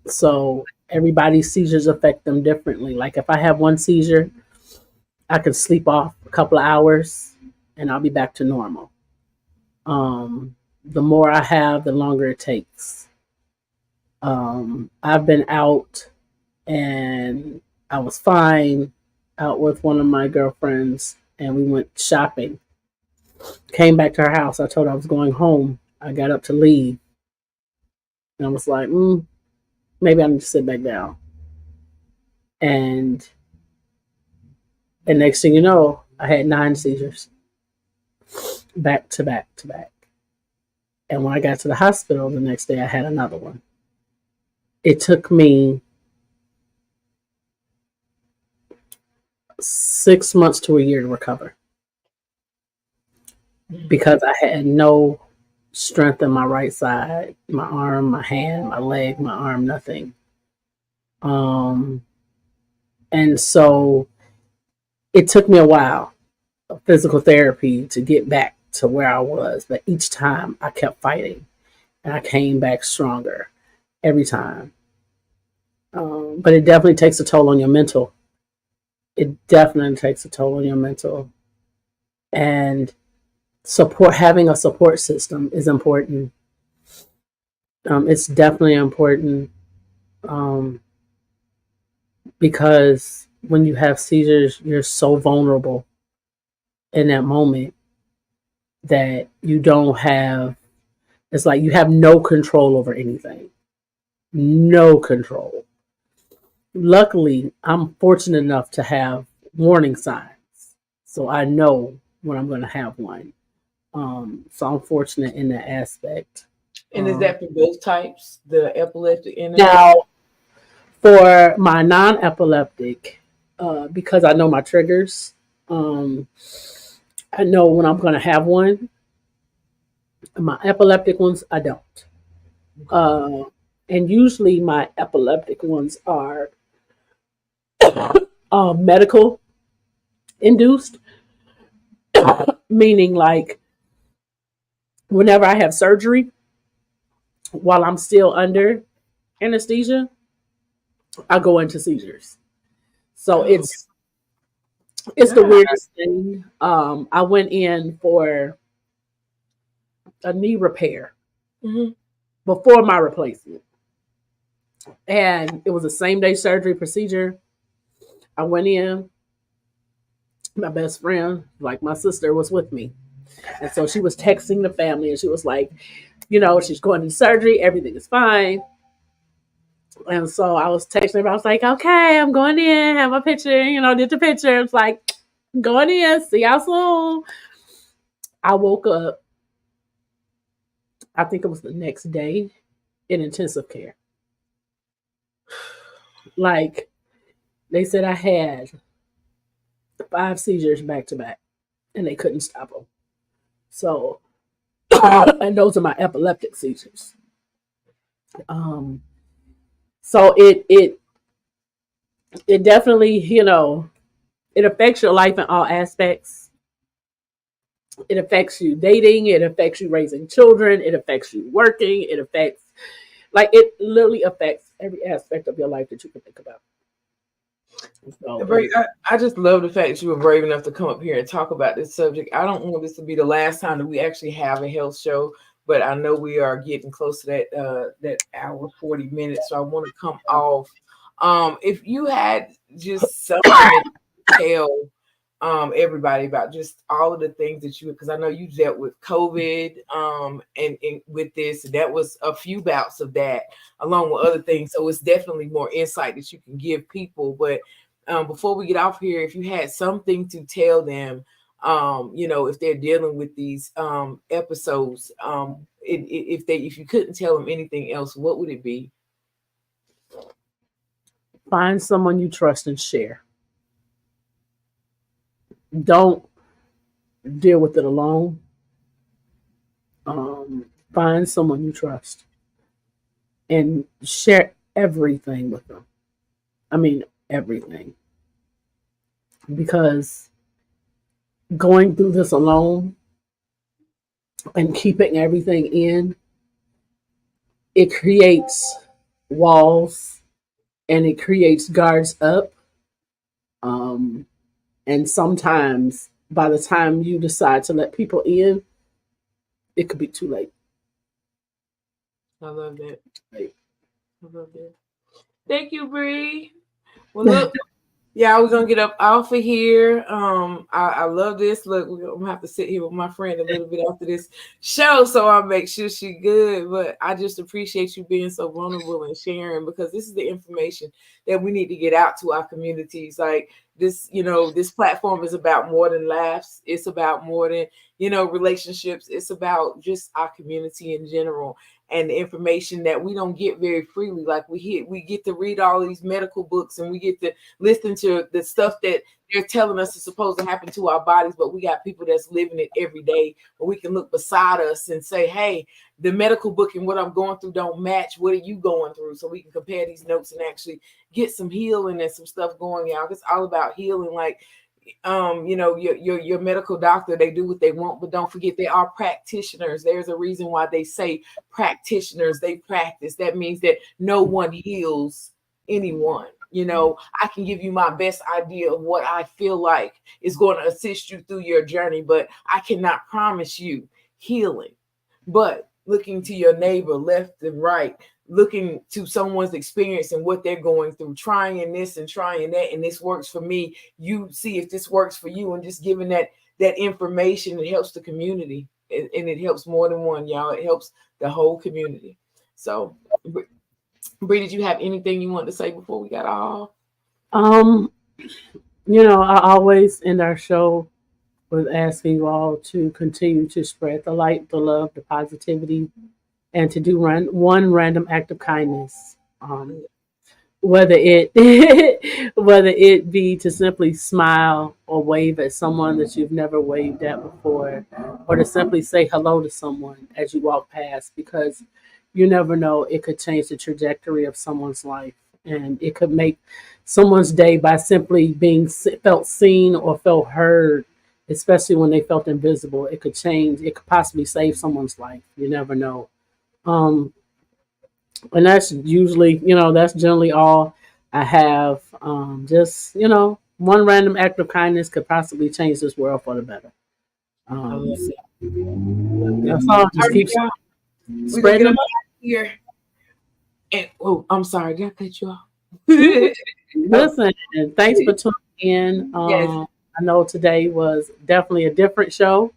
So everybody's seizures affect them differently. Like if I have one seizure, I can sleep off a couple of hours and I'll be back to normal. The more I have, the longer it takes. I've been out and I was fine out with one of my girlfriends and we went shopping. Came back to her house. I told her I was going home. I got up to leave and I was like, maybe I need to sit back down. And next thing you know, I had 9 seizures back to back to back. And when I got to the hospital the next day, I had another one. It took me 6 months to a year to recover because I had no strength in my right side, my arm, my hand, my leg, my arm, nothing. Um, and so it took me a while of physical therapy to get back to where I was, but each time I kept fighting and I came back stronger every time. But it definitely takes a toll on your mental. It definitely takes a toll on your mental. And having a support system is important. It's definitely important um, because when you have seizures, you're so vulnerable in that moment that you don't have, it's like you have no control over anything. No control. Luckily, I'm fortunate enough to have warning signs. So I know when I'm going to have one. So I'm fortunate in that aspect. And is that for both types, the epileptic and the non? Now, for my non epileptic, because I know my triggers, um, I know when I'm going to have one. My epileptic ones, I don't. Uh, and usually my epileptic ones are medical induced, meaning like whenever I have surgery while I'm still under anesthesia, I go into seizures. So Oh, it's the God. weirdest thing. I went in for a knee repair Hmm. before my replacement, and it was a same day surgery procedure. I went in. My best friend, like my sister, was with me, and so she was texting the family, and she was like, she's going to surgery, everything is fine. And so I was texting her. I was like, okay, I'm going in, have my picture, did the picture. It's like, going in, see y'all soon. I woke up, I think it was the next day, in intensive care. Like, they said I had 5 seizures back to back, and they couldn't stop them. So, and those are my epileptic seizures. Um, so it definitely, it affects your life in all aspects. It affects you dating, it affects you raising children, it affects you working, it affects, like, it literally affects every aspect of your life that you can think about. So I just love the fact that you were brave enough to come up here and talk about this subject. I don't want this to be the last time that we actually have a health show, but I know we are getting close to that hour 40 minutes, so I want to come off. If you had just something to tell everybody about just all of the things that you, because I know you dealt with COVID, and with this, that was a few bouts of that along with other things. So it's definitely more insight that you can give people. But before we get off here, if you had something to tell them, if they're dealing with these episodes, if you couldn't tell them anything else, what would it be? Find someone you trust and share. Don't deal with it alone. Find someone you trust and share everything with them. I mean, everything. Because going through this alone and keeping everything in, it creates walls and it creates guards up. Um, and sometimes by the time you decide to let people in, it could be too late. I love that. Right. I love that. Thank you, Bree. Well, look, yeah, we're gonna get up off of here. I love this. Look, we're gonna have to sit here with my friend a little bit after this show, so I'll make sure she good. But I just appreciate you being so vulnerable and sharing, because this is the information that we need to get out to our communities. Like this, this platform is about more than laughs. It's about more than relationships. It's about just our community in general, and the information that we don't get very freely. Like we get to read all these medical books, and we get to listen to the stuff that they're telling us is supposed to happen to our bodies, but we got people that's living it every day, where we can look beside us and say, hey, the medical book and what I'm going through don't match. What are you going through? So we can compare these notes and actually get some healing and some stuff going out. It's all about healing. Like your medical doctor, they do what they want, but don't forget they are practitioners. There's a reason why they say practitioners. They practice. That means that no one heals anyone. I can give you my best idea of what I feel like is going to assist you through your journey, but I cannot promise you healing. But looking to your neighbor left and right, looking to someone's experience and what they're going through, trying this and trying that, and this works for me, you see if this works for you, and just giving that information, it helps the community, and it helps more than one, y'all. It helps the whole community. So Bree, did you have anything you wanted to say before we got off? Um, I always end our show with asking you all to continue to spread the light, the love, the positivity, and to do one random act of kindness. Whether it whether it be to simply smile or wave at someone that you've never waved at before, or to simply say hello to someone as you walk past, because you never know, it could change the trajectory of someone's life, and it could make someone's day by simply being felt seen or felt heard, especially when they felt invisible. It could possibly save someone's life. You never know. um and that's usually, that's generally all I have. Just, one random act of kindness could possibly change this world for the better. I love So it. Love it. that's all. All Just right, keep y'all. We're gonna get spreading up the here. And oh, I'm sorry, did I cut you off? love. Oh, Listen, and thanks for tuning in. yes. I know today was definitely a different show.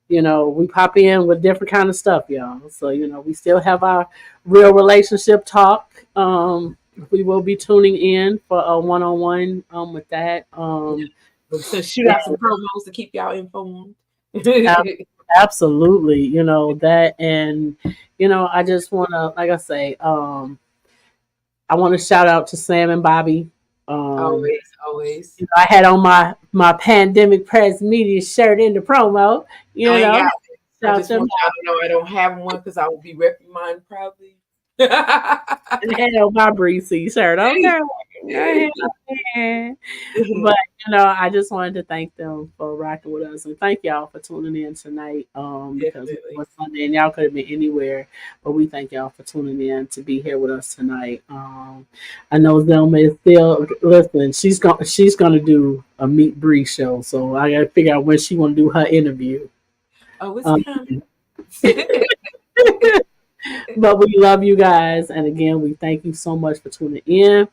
We pop in with different kind of stuff, y'all. So, we still have our real relationship talk. We will be tuning in for a one-on-one with that. So shoot out some promos to keep y'all informed. ab- Absolutely, that. And I just want to, like I say, I want to shout out to Sam and Bobby. um Always, always. I had on my pandemic press media shirt in the promo. I ain't got one. I Shout just them want y'all to know I don't have one because I will be repping mine proudly. and had on my Breezy shirt. Okay. Okay. But I just wanted to thank them for rocking with us, and thank y'all for tuning in tonight. Because it Definitely. was Sunday and y'all could have been anywhere, but we thank y'all for tuning in to be here with us tonight. I know Zelma is still listening. She's gonna do a Meet Bree show, so I gotta figure out when she wanna do her interview. Oh, it's Um, coming. but we love you guys, and again, we thank you so much for tuning in.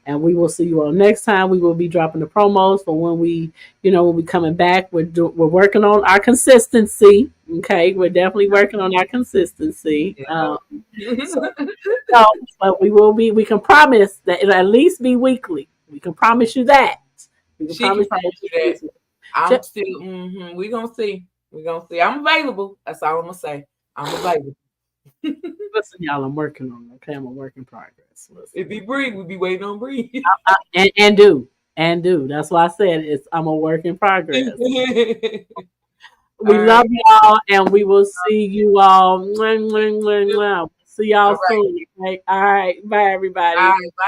And we will see you all next time. We will be dropping the promos for when we, when we coming back. We're working on our consistency. Okay, we're definitely working on our consistency. So, Yeah. so, but we can promise that it'll at least be weekly. We can promise you that. We can She can promise you promise you that. that. I'm Just, still. We gonna see. We gonna see. I'm available. That's all I'm gonna say. I'm available. listen, y'all, I'm working on it. Okay, I'm a work in progress. Listen. If he breathe, we be waiting on breathe. And do. That's why I said I'm a work in progress. All We right. love y'all, and we will see you all. Mwah, mwah, mwah, mwah. See All y'all right. soon. Okay? All right. Bye, All everybody. right. Bye.